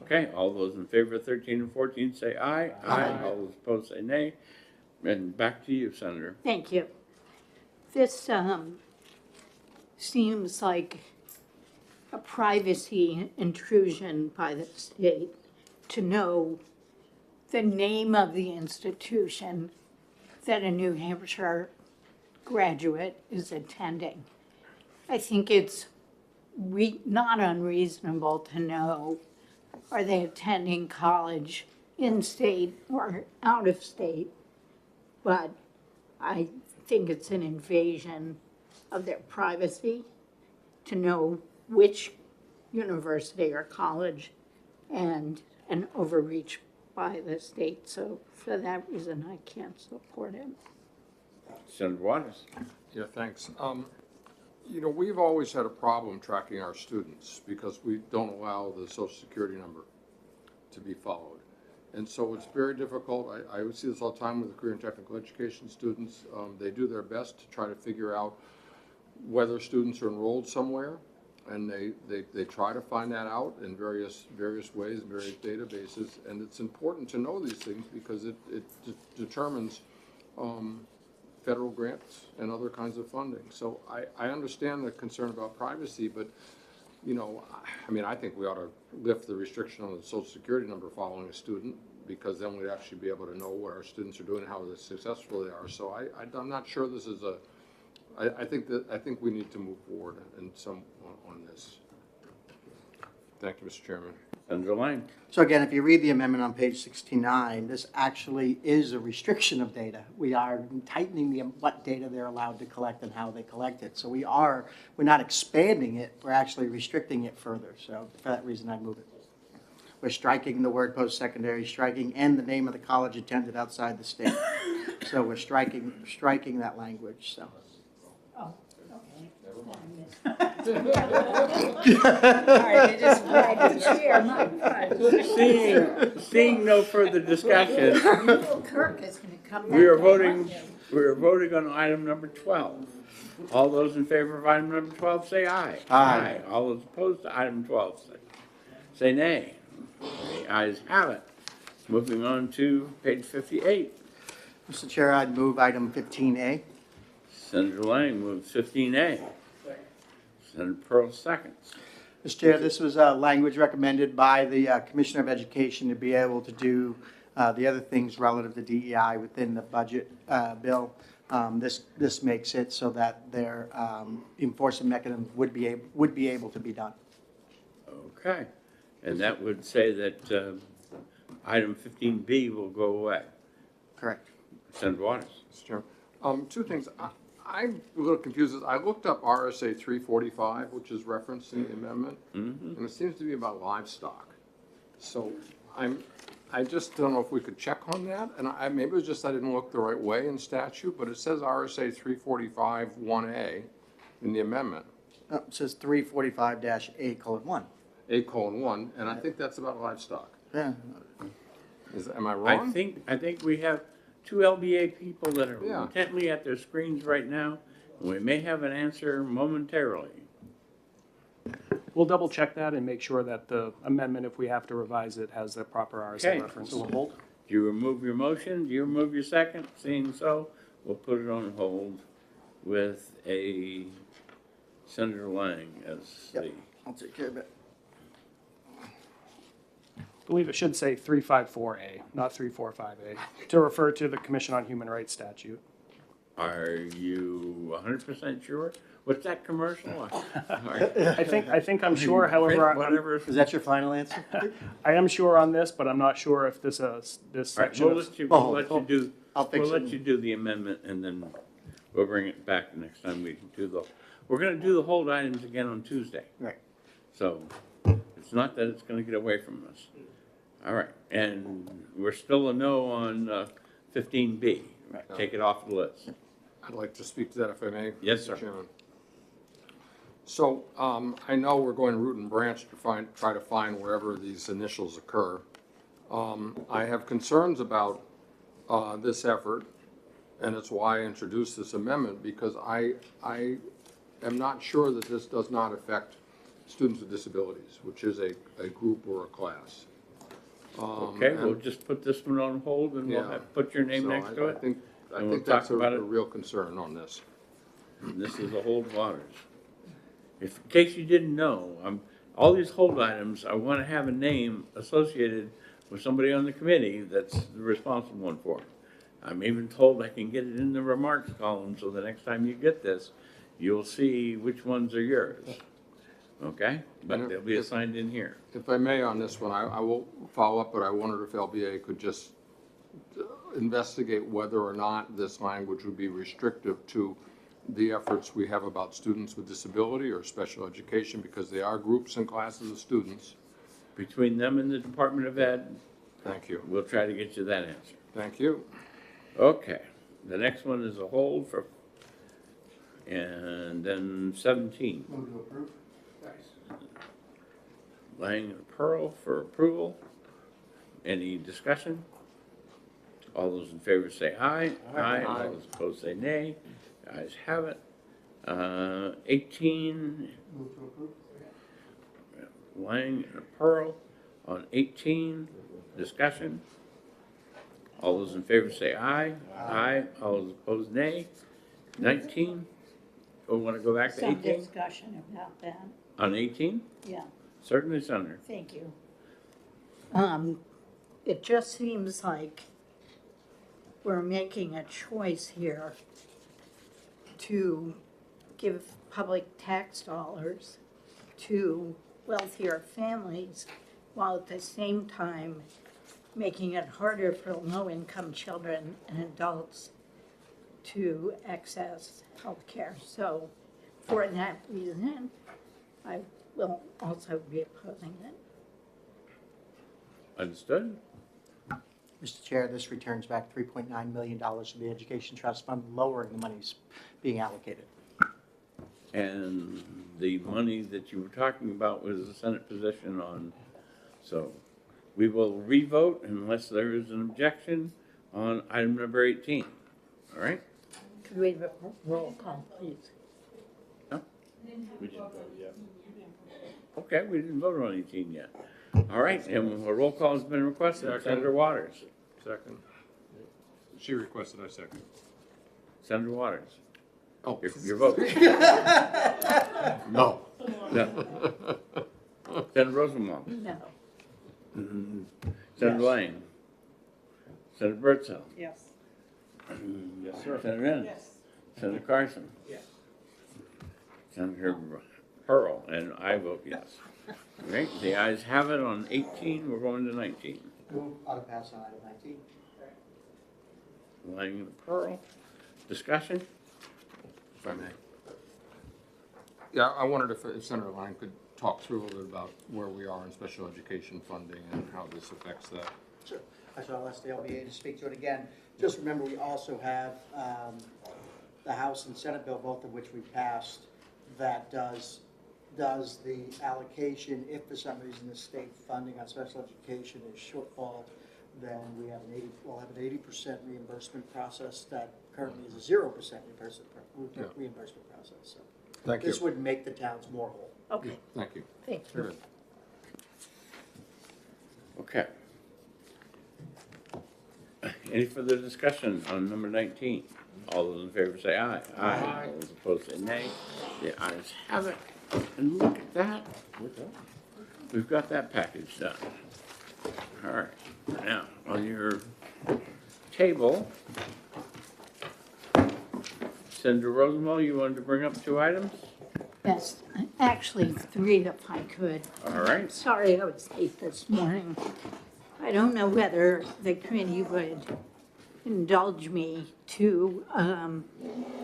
Okay, all those in favor of 13 and 14 say aye. Aye. All those opposed say nay. And back to you, Senator. thank you. This seems like a privacy intrusion by the state to know the name of the institution that a New Hampshire graduate is attending. I think it's not unreasonable to know, are they attending college in state or out of state? But I think it's an invasion of their privacy to know which university or college and an overreach by the state. So for that reason, I can't support it. Senator Waters. Yeah, thanks. We've always had a problem tracking our students because we don't allow the Social Security number to be followed. And so it's very difficult. I would see this all the time with the career and technical education students. They do their best to try to figure out whether students are enrolled somewhere, and they try to find that out in various ways, in various databases. And it's important to know these things because it determines federal grants and other kinds of funding. So I understand the concern about privacy, but you know, I mean, I think we ought to lift the restriction on the social security number following a student, because then we'd actually be able to know what our students are doing, how successful they are. So I'm not sure this is I think we need to move forward on this. Thank you, Mr. Chairman. Senator Lang. So again, if you read the amendment on page 69, this actually is a restriction of data. We are tightening what data they're allowed to collect and how they collect it. So we're not expanding it, we're actually restricting it further. So for that reason, I move it. We're striking the word post-secondary, striking and the name of the college attended outside the state. So we're striking that language, so. Oh, okay. All right, they just Right, chair, my part. Seeing no further discussion, Kirk is going to come back. we are to voting on item number 12. All those in favor of item number 12 say aye. Aye. All those opposed to item 12 say nay. The ayes have it. Moving on to page 58. Mr. Chair, I'd move item 15A. Senator Lang moves 15A. Senator Pearl seconds. Mr. Chair, this was language recommended by the Commissioner of Education to be able to do the other things relative to DEI within the budget bill. This makes it so that their enforcement mechanisms would be able to be done. Okay. And that would say that item 15B will go away. Correct. Senator Waters. Mr. Chairman. Two things. I'm a little confused. I looked up RSA 345, which is referenced in the amendment, and it seems to be about livestock. So I just don't know if we could check on that, and maybe it was just I didn't look the right way in statute, but it says RSA 345 1A in the amendment. It says 345-A:1. A:1, and I think that's about livestock. Yeah. Am I wrong? I think we have two LBA people that are Yeah. intently at their screens right now, and we may have an answer momentarily. We'll double check that and make sure that the amendment, if we have to revise it, has the proper RSA Okay. reference. So we'll hold. Do you remove your motion? Do you remove your second? Seeing so, we'll put it on hold with a Senator Lang as Yep. the. I'll take care of it. I believe it should say 354A, not 345A, to refer to the Commission on Human Rights statute. Are you 100% sure? What's that commercial? I think I'm sure, however, Whatever. Is that your final answer? I am sure on this, but I'm not sure if this All right, section we'll of. let you, Oh, I'll fix we'll it. let you do the amendment and then we'll bring it back next time we do we're gonna do the hold items again on Tuesday. Right. So it's not that it's gonna get away from us. All right, and we're still a no on 15B. Right. Take it off the list. I'd like to speak to that if I may. Yes, sir. Mr. Chairman. So I know we're going root and branch to try to find wherever these initials occur. I have concerns about this effort, and it's why I introduced this amendment, because I am not sure that this does not affect students with disabilities, which is a group or a class. Okay, we'll and- just put this one on hold and we'll Yeah. put your name So next to I it. think and we'll that's talk about a it. real concern on this. And this is a hold waters. If, in case you didn't know, all these hold items, I want to have a name associated with somebody on the committee that's the responsible one for it. I'm even told I can get it in the remarks column, so the next time you get this, you'll see which ones are yours. Okay? But they'll be assigned in here. If I may on this one, I will follow up, but I wondered if LBA could just investigate whether or not this language would be restrictive to the efforts we have about students with disability or special education, because they are groups and classes of students. Between them and the Department of Ed, Thank you. we'll try to get you that answer. Thank you. Okay, the next one is a hold for, and then 17. Move to approve. Lang and Pearl for approval. Any discussion? All those in favor say aye. Aye. All those opposed say nay. The ayes have it. 18, Lang and Pearl on 18. Discussion. All those in favor say aye. Aye. All those opposed nay. 19. Oh, want to go back to Some 18? discussion about that, On 18? yeah, Certainly, Senator. thank you. It just seems like we're making a choice here to give public tax dollars to wealthier families, while at the same time making it harder for low-income children and adults to access health care. So for that reason, I will also be opposing it. Understood? Mr. Chair, this returns back $3.9 million to the Education Trust Fund, lowering the monies being allocated. And the money that you were talking about was the Senate position on, so we will revote unless there is an objection on item number 18. All right? Could we have a roll call, please? No? We didn't vote yet. Okay, we didn't vote on 18 yet. All right, and a roll call has been requested. Senator Waters. Second. She requested I second. Senator Waters. Oh. Your vote. No. No. Senator Rosenwald. No. Senator Yes. Lane. Senator Bertzel. Yes. Yes, sir. Senator Ennis. Yes. Senator Carson. Yes. Senator Pearl, and I vote yes. All right, the ayes have it on 18, we're going to 19. Move auto pass on item 19. Lang and Pearl, discussion? If I may. Yeah, I wondered if Senator Lang could talk through a little bit about where we are in special education funding and how this affects that. Sure. So I'll ask the LBA to speak to it again. Just remember, we also have the House and Senate bill, both of which we passed, that does the allocation. If for some reason the state funding on special education is shortfall, then we'll have an 80% reimbursement process that currently is a 0% reimbursement process. So Thank you. this would make the towns more whole. Okay, Thank you. thank you. Good. Okay. Any further discussion on number 19? All those in favor say aye. Aye. All those opposed say nay. The ayes have it. And look at that. We've got that package done. All right. Now, on your table, Senator Rosenwald, you wanted to bring up 2 items? Yes, actually 3 if I could. All right. Sorry I was late this morning. I don't know whether the committee would indulge me to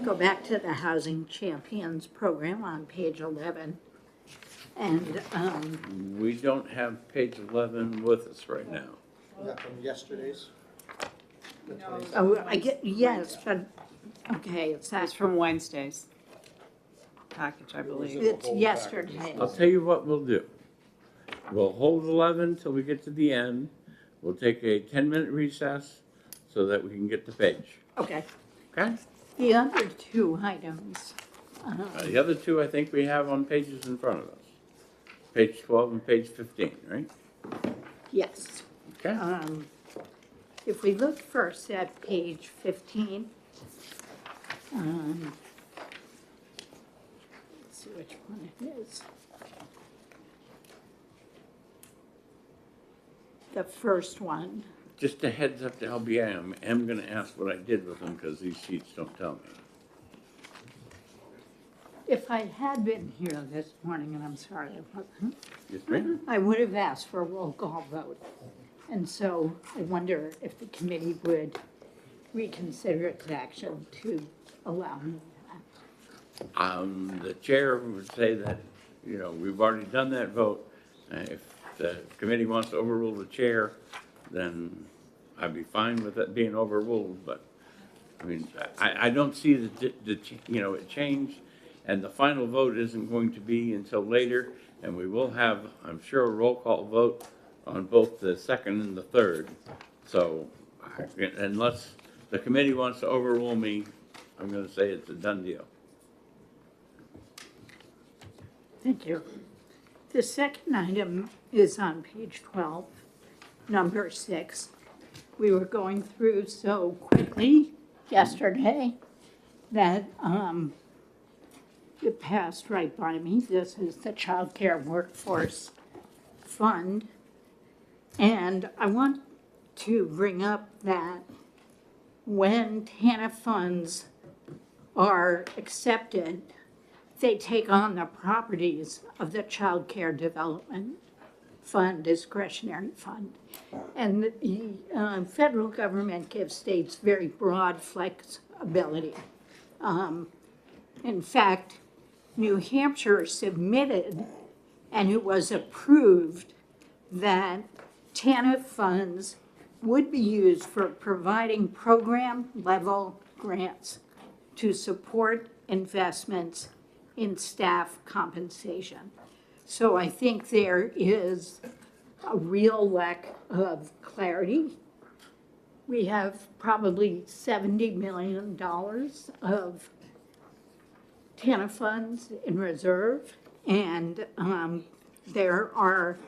go back to the Housing Champions program on page 11. And We don't have page 11 with us right now. Is that from yesterday's? oh, I get, yes, but, okay, it's It's from Wednesday's package, I believe. it's yesterday. I'll tell you what we'll do. We'll hold 11 till we get to the end. We'll take a 10-minute recess so that we can get the page. Okay. Okay? The other 2 items, The other 2 I think we have on pages in front of us. Page 12 and page 15, right? yes. Okay? If we look first at page 15, let's see which one it is. The first one, Just a heads up to LBA, I'm going to ask what I did with them because these sheets don't tell me. if I had been here this morning, and I'm sorry I wasn't, Yes, ma'am? I would have asked for a roll call vote. And so I wonder if the committee would reconsider its action to allow me that. The chair would say that, we've already done that vote. If the committee wants to overrule the chair, then I'd be fine with it being overruled, but, I don't see it changed, and the final vote isn't going to be until later, and we will have, I'm sure, a roll call vote on both the second and the third. So unless the committee wants to overrule me, I'm going to say it's a done deal. Thank you. The second item is on page 12, number 6. We were going through so quickly yesterday that it passed right by me. This is the Child Care Workforce Fund. And I want to bring up that when TANF funds are accepted, they take on the properties of the Child Care Development Fund, discretionary fund. And the federal government gives states very broad flexibility. In fact, New Hampshire submitted, and it was approved, that TANF funds would be used for providing program-level grants to support investments in staff compensation. So I think there is a real lack of clarity. We have probably $70 million of TANF funds in reserve, and there are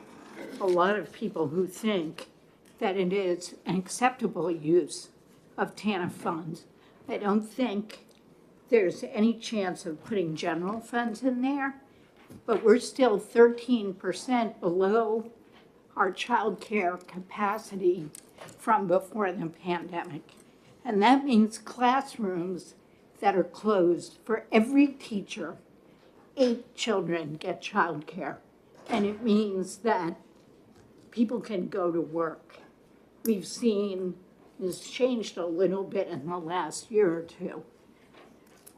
a lot of people who think that it is an acceptable use of TANF funds. I don't think there's any chance of putting general funds in there, but we're still 13% below our child care capacity from before the pandemic. And that means classrooms that are closed. For every teacher, 8 children get child care. And it means that people can go to work. We've seen this changed a little bit in the last year or two,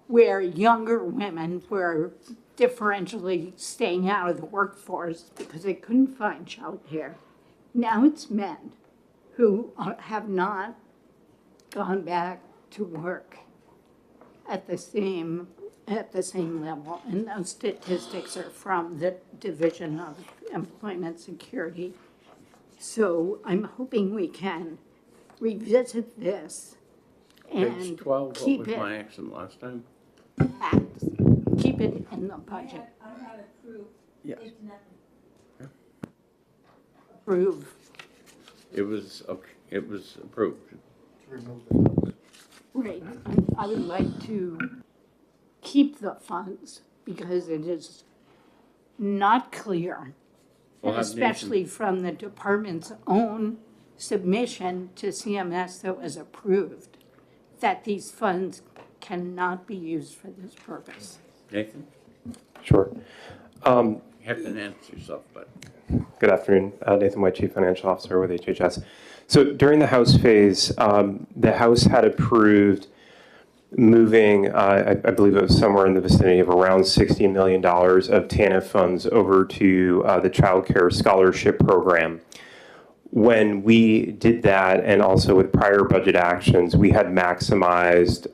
where younger women were differentially staying out of the workforce because they couldn't find childcare. Now it's men who have not gone back to work at the same level. And those statistics are from the Division of Employment Security. So I'm hoping we can revisit this and Page 12, what keep was it my accent last time? keep it in the budget. Yes. Approve. It was, okay, it was approved. Right. I would like to keep the funds because it is not clear, We'll have especially from the department's own submission to CMS that was approved, that these funds cannot be used for this purpose. Nathan, Sure. you have to announce yourself, but. Good afternoon. Nathan White, Chief Financial Officer with HHS. So during the House phase, the House had approved moving, I believe it was somewhere in the vicinity of around $60 million of TANF funds over to the Child Care Scholarship Program. When we did that, and also with prior budget actions, we had maximized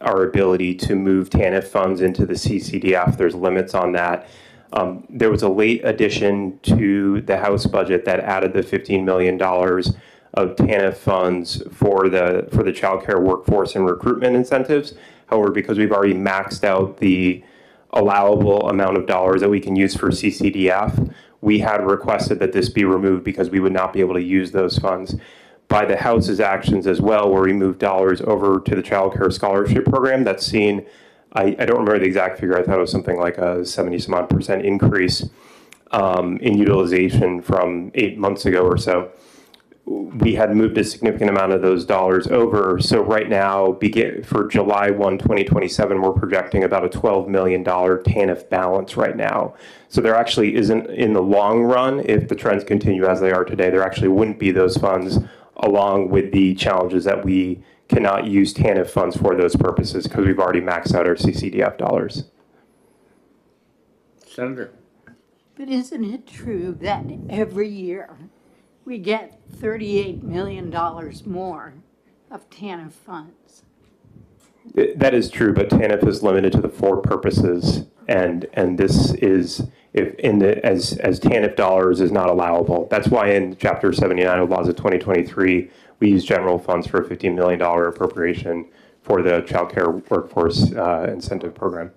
our ability to move TANF funds into the CCDF. There's limits on that. There was a late addition to the House budget that added the $15 million of TANF funds for the child care workforce and recruitment incentives. However, because we've already maxed out the allowable amount of dollars that we can use for CCDF, we had requested that this be removed because we would not be able to use those funds. By the House's actions as well, where we moved dollars over to the Child Care Scholarship Program, that's seen, I don't remember the exact figure, I thought it was something like a 70-some-odd% increase in utilization from 8 months ago or so. We had moved a significant amount of those dollars over. So right now, for July 1, 2027, we're projecting about a $12 million TANF balance right now. So there actually isn't, in the long run, if the trends continue as they are today, there actually wouldn't be those funds, along with the challenges that we cannot use TANF funds for those purposes because we've already maxed out our CCDF dollars. Senator. But isn't it true that every year we get $38 million more of TANF funds? That is true, but TANF is limited to the 4 purposes, and this is if in the, as TANF dollars is not allowable. That's why in Chapter 79 of Laws of 2023, we use general funds for a $15 million appropriation for the child care workforce incentive program.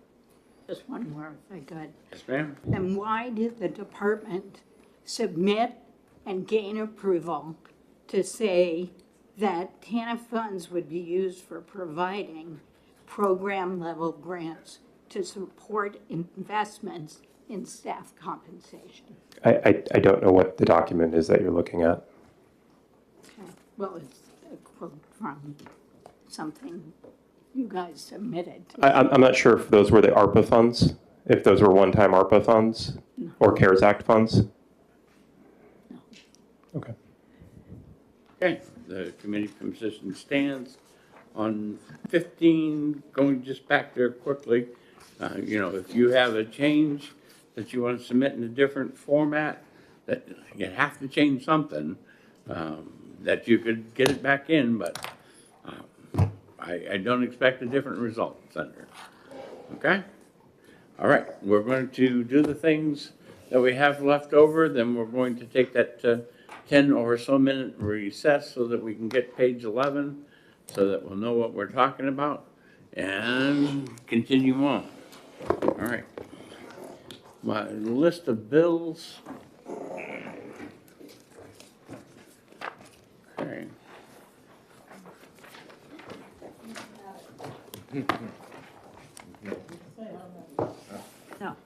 Just one more, if I could. Yes, ma'am. And why did the department submit and gain approval to say that TANF funds would be used for providing program-level grants to support investments in staff compensation? I don't know what the document is that you're looking at. Okay. Well, it's a quote from something you guys submitted. I'm not sure if those were the ARPA funds, if those were one-time ARPA funds or CARES Act funds. No. Okay. Okay, the committee position stands. On 15, going just back there quickly, you know, if you have a change that you want to submit in a different format, that you have to change something, that you could get it back in, but I don't expect a different result, Senator. Okay? All right, we're going to do the things that we have left over, then we're going to take that 10 or so minute recess so that we can get page 11, so that we'll know what we're talking about, and continue on. All right. My list of bills. Okay. No.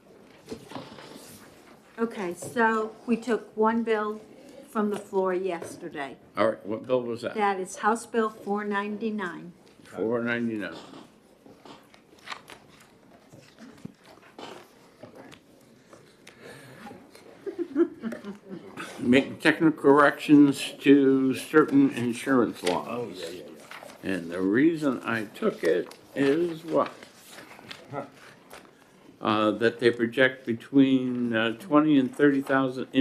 Okay, so we took one bill from the floor yesterday. All right, what bill was that? That is House Bill 499. 499. Make technical corrections to certain insurance laws. And the reason I took it is what? That they project between 20 and 30,000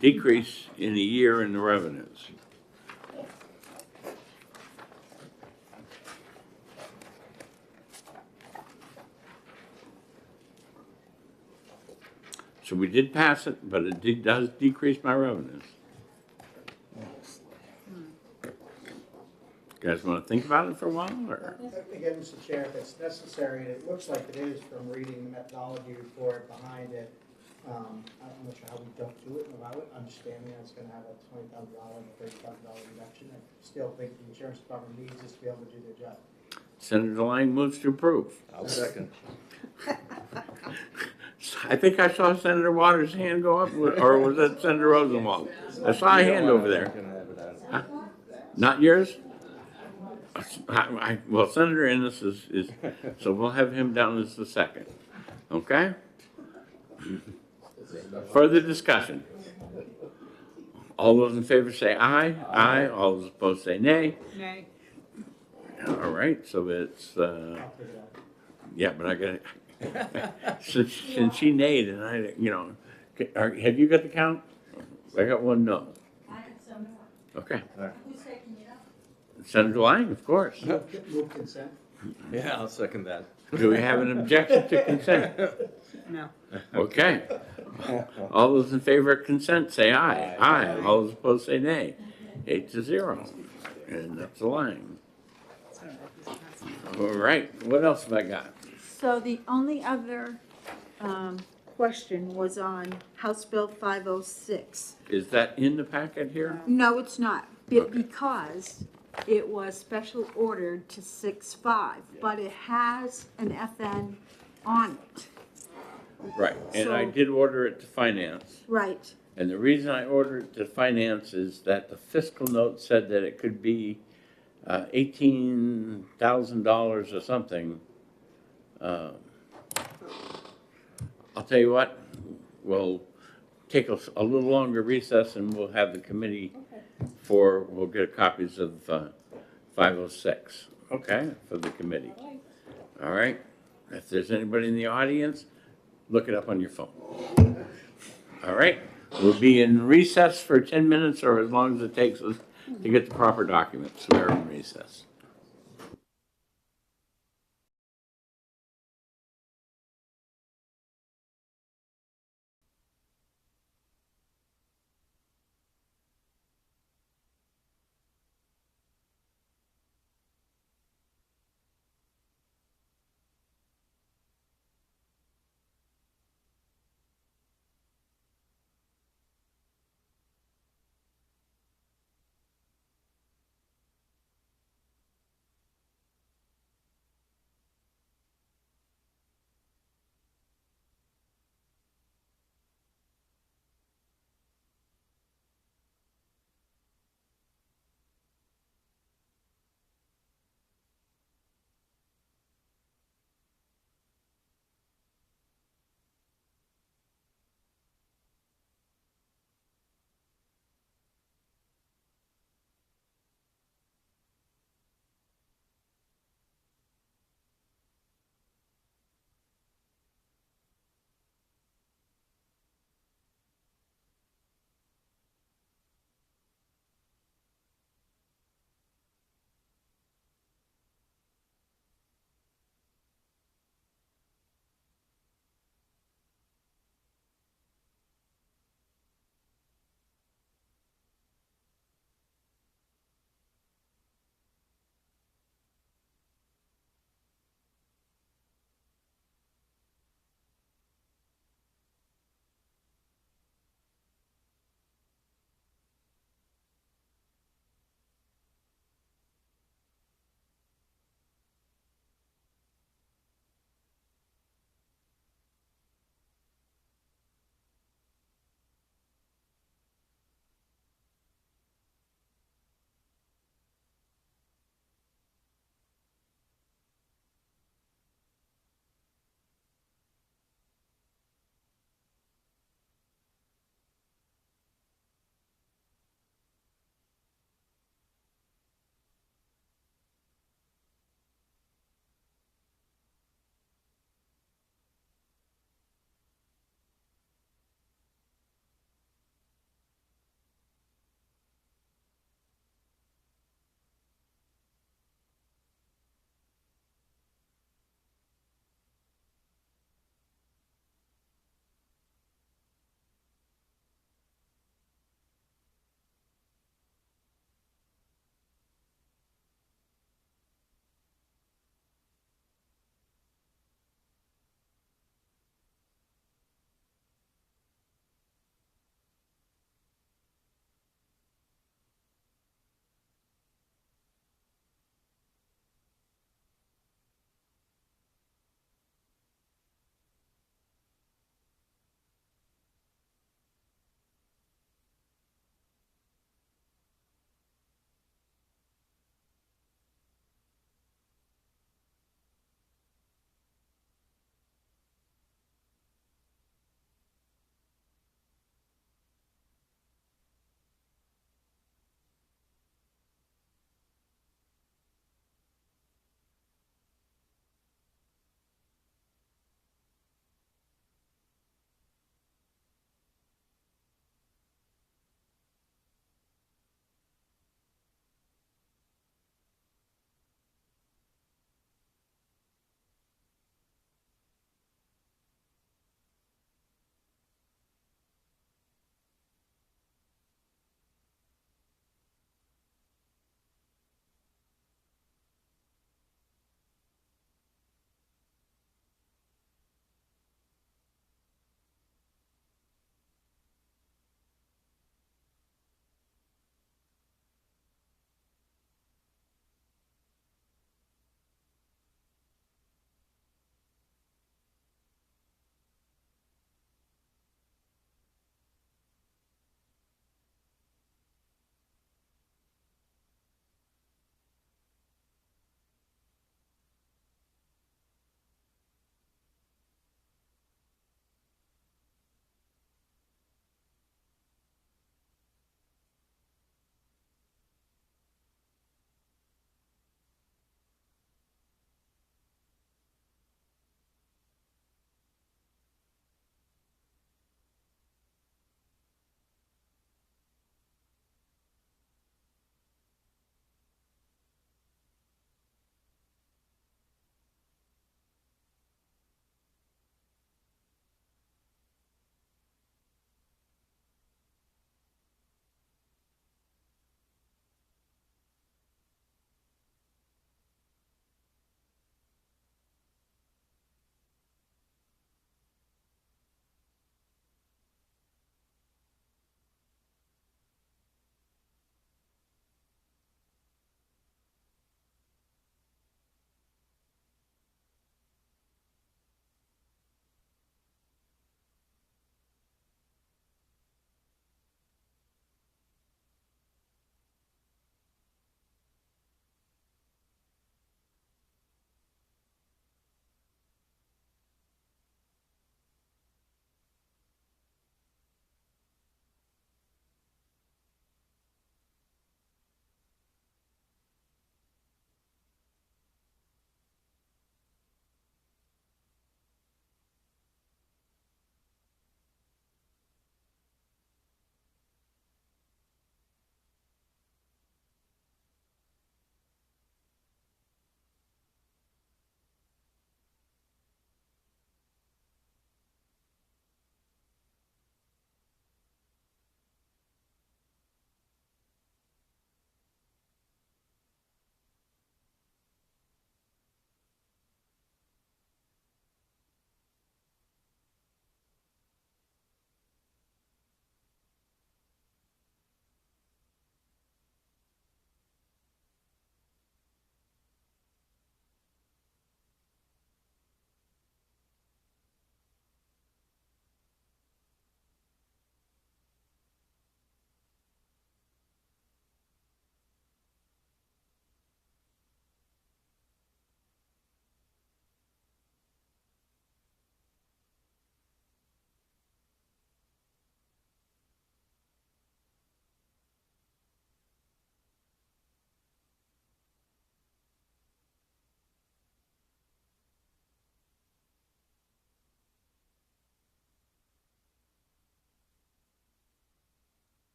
decrease in a year in the revenues. So we did pass it, but it does decrease my revenues. You guys want to think about it for a while, or? Again, Mr. Chair, if it's necessary, and it looks like it is from reading the methodology report behind it, I'm not sure how we don't do it without it, understanding that it's going to have a $20,000, $30,000 reduction. I still think the insurance department needs us to be able to do their job. Senator Lang moves to approve. I'll second. I think I saw Senator Waters' hand go up, or was that Senator Rosenwald? I saw a hand over there. Huh? Not yours? Well, Senator Ennis is, so we'll have him down as the second. Okay? Further discussion? All those in favor say aye. Aye. All those opposed say nay. Nay. All right, so it's, yeah, but I got it. Since she nayed and I, you know, have you got the count? I got one no. Okay. Senator Lang, of course. Move consent. Yeah, I'll second that. Do we have an objection to consent? No. Okay. All those in favor of consent say aye. Aye. All those opposed say nay. 8-0. And that's the line. All right, what else have I got? So the only other question was on House Bill 506. Is that in the packet here? No, it's not, because it was special ordered to 6.5, but it has an FN on it. Right, and I So- did order it to finance. Right. And the reason I ordered it to finance is that the fiscal note said that it could be $18,000 or something. I'll tell you what, we'll take a little longer recess and we'll have the committee we'll get copies of 506, okay, for the committee. All right, if there's anybody in the audience, look it up on your phone. All right, we'll be in recess for 10 minutes or as long as it takes us to get the proper documents. We're in recess.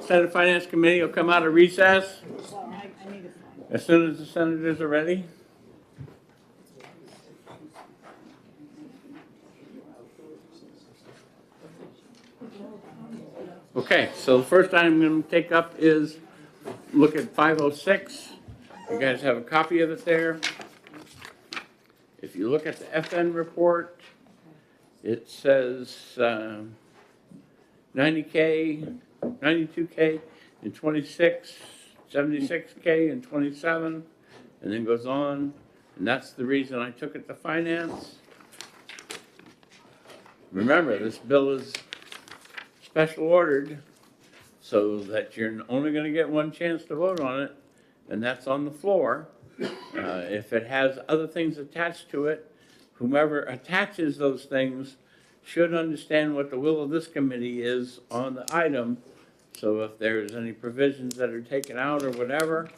Senate Finance Committee will come out of recess as soon as the senators are ready. Okay, so the first item I'm going to take up is look at 506. You guys have a copy of it there. If you look at the FN report, it says 90K, 92K in 26, 76K in 27, and then goes on. And that's the reason I took it to finance. Remember, this bill is special ordered so that you're only going to get one chance to vote on it, and that's on the floor. If it has other things attached to it, whomever attaches those things should understand what the will of this committee is on the item. So if there's any provisions that are taken out or whatever,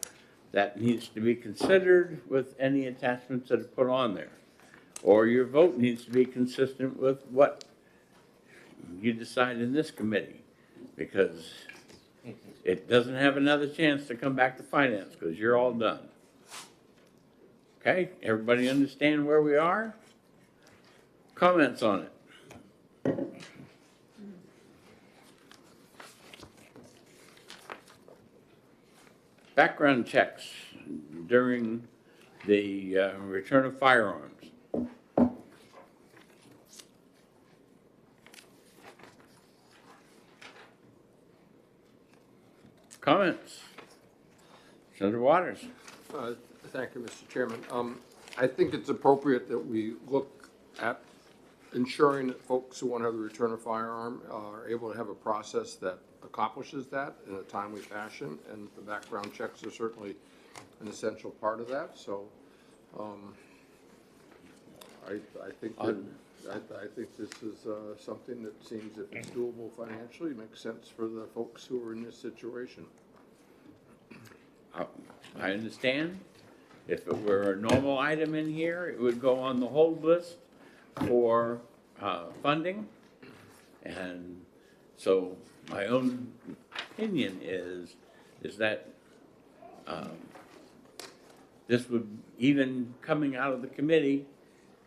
that needs to be considered with any attachments that are put on there. Or your vote needs to be consistent with what you decide in this committee, because it doesn't have another chance to come back to finance because you're all done. Okay, everybody understand where we are? Comments on it? Background checks during the return of firearms. Comments? Senator Waters. Thank you, Mr. Chairman. I think it's appropriate that we look at ensuring that folks who want to have the return of firearm are able to have a process that accomplishes that in a timely fashion, and the background checks are certainly an essential part of that. So I think that, I think this is something that seems, if it's doable financially, makes sense for the folks who are in this situation. I understand. If it were a normal item in here, it would go on the hold list for funding. And so my own opinion is that this would, even coming out of the committee,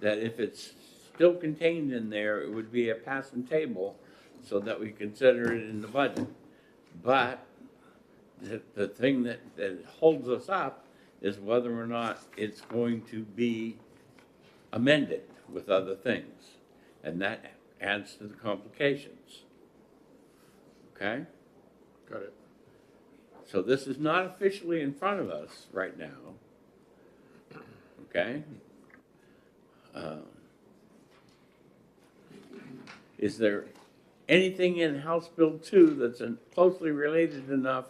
that if it's still contained in there, it would be a passing table so that we consider it in the budget. But the thing that holds us up is whether or not it's going to be amended with other things. And that adds to the complications. Okay? Got it. So this is not officially in front of us right now. Okay? Is there anything in House Bill 2 that's closely related enough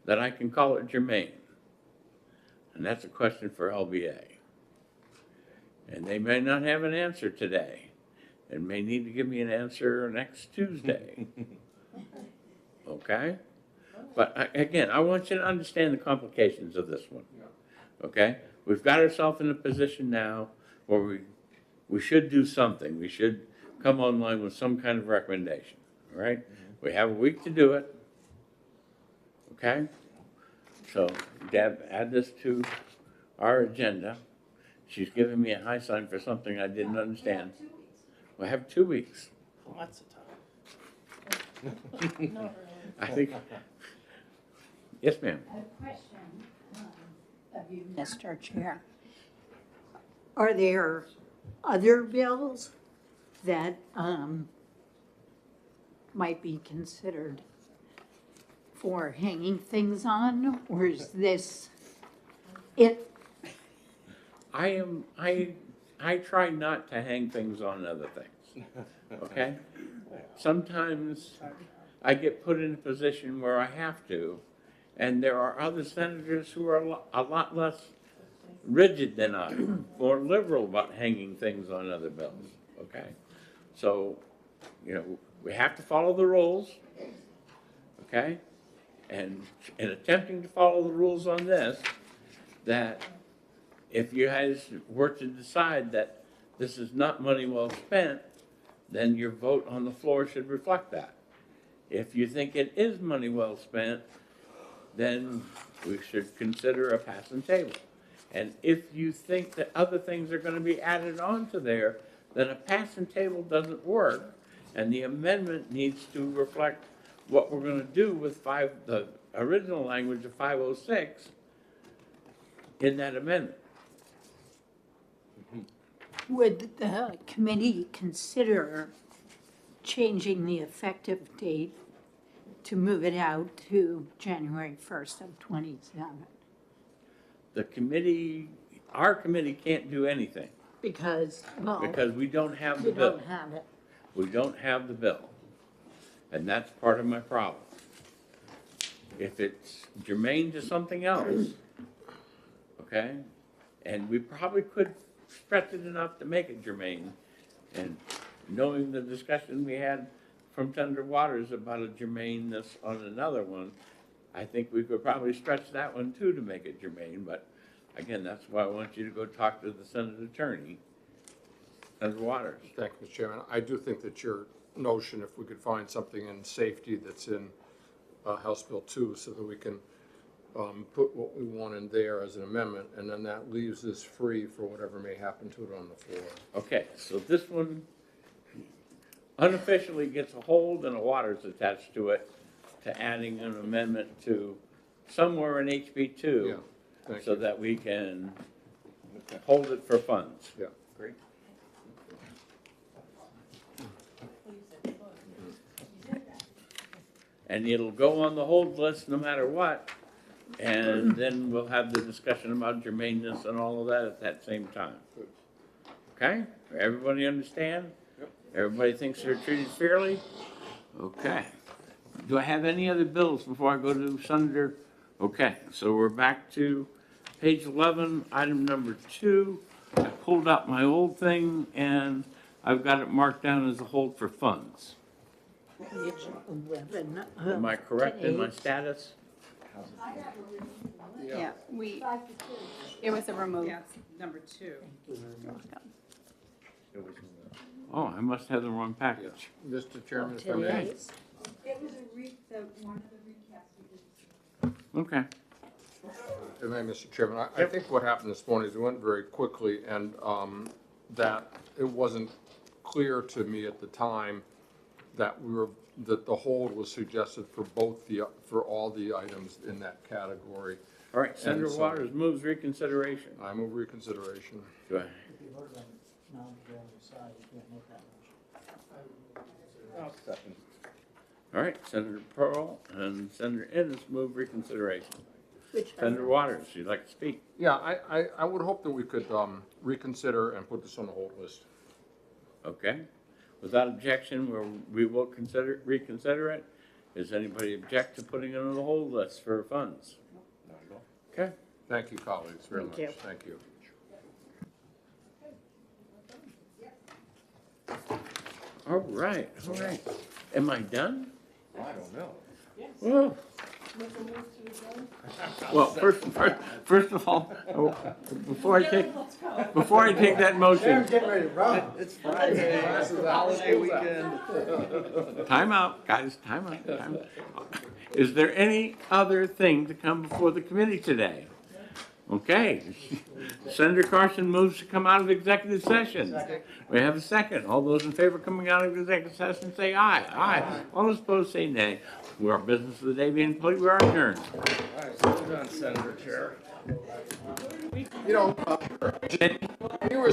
that I can call it germane? And that's a question for LBA. And they may not have an answer today, and may need to give me an answer next Tuesday. Okay? But again, I want you to understand the complications of this one. Okay? We've got ourselves in a position now where we should do something. We should come online with some kind of recommendation. All right? We have a week to do it. Okay? So, Deb, add this to our agenda. She's giving me a high sign for something I didn't understand. We have 2 weeks. Lots of time. I think. Yes, ma'am. I have a question of you, Mr. Chair. Are there other bills that might be considered for hanging things on, or is this it? I try not to hang things on other things, okay? Sometimes I get put in a position where I have to, and there are other senators who are a lot less rigid than I, more liberal about hanging things on other bills, okay? So, you know, we have to follow the rules, okay? And in attempting to follow the rules on this, that if you guys were to decide that this is not money well spent, then your vote on the floor should reflect that. If you think it is money well spent, then we should consider a pass and table. And if you think that other things are gonna be added on to there, then a pass and table doesn't work, and the amendment needs to reflect what we're gonna do with the original language of 506 in that amendment. Would the committee consider changing the effective date to move it out to January 1st of '27? The committee, our committee can't do anything, Because, well, because we don't have the we bill. don't have it. We don't have the bill. And that's part of my problem. If it's germane to something else, okay? And we probably could stretch it enough to make it germane. And knowing the discussion we had from Senator Waters about a germaneness on another one, I think we could probably stretch that one too to make it germane. But again, that's why I want you to go talk to the Senate attorney, Senator Waters. Thank you, Mr. Chairman. I do think that your notion, if we could find something in safety that's in House Bill 2, so that we can put what we want in there as an amendment, and then that leaves this free for whatever may happen to it on the floor. Okay, so this one unofficially gets a hold and a Waters attached to it, to adding an amendment to somewhere in HB 2, Thank so you. that we can hold it for funds. Yeah, great. And it'll go on the hold list no matter what, and then we'll have the discussion about germaneness and all of that at that same time. Okay? Everybody understand? Everybody thinks they're treated fairly? Okay. Do I have any other bills before I go to Senator? Okay, so we're back to page 11, item number 2. I pulled out my old thing, and I've got it marked down as a hold for funds. Page 11 of Am I correct in my today's- status? Yeah, it was a remove. Yeah, it's number 2. Oh, I must have the wrong package. Mr. Chairman, if I may. Today's. It was one of the recaps we did. Okay. If I may, Mr. Chairman, I think what happened this morning is we went very quickly, and that it wasn't clear to me at the time that that the hold was suggested for for all the items in that category. All right, Senator And so- Waters moves reconsideration. I move reconsideration. Do I? All right, Senator Pearl and Senator Ennis move reconsideration. Which Senator Waters, you'd like to speak? Yeah, I would hope that we could reconsider and put this on the hold list. Okay. Without objection, we will reconsider it. Does anybody object to putting it on the hold list for funds? Okay. Thank you, colleagues, very much. Thank you. Thank you. All right, all right. Am I done? I don't know. Whoa. Well, first of all, before I take that motion, Getting ready to run. It's Friday, this is a holiday weekend. time out, guys, time out. Is there any other thing to come before the committee today? Okay. Senator Carson moves to come out of executive session. We have a second. All those in favor of coming out of executive session say aye. Aye. All those opposed say nay. Our business of the day being complete, we are adjourned. All right, so we're done, Senator Chair. You know, you were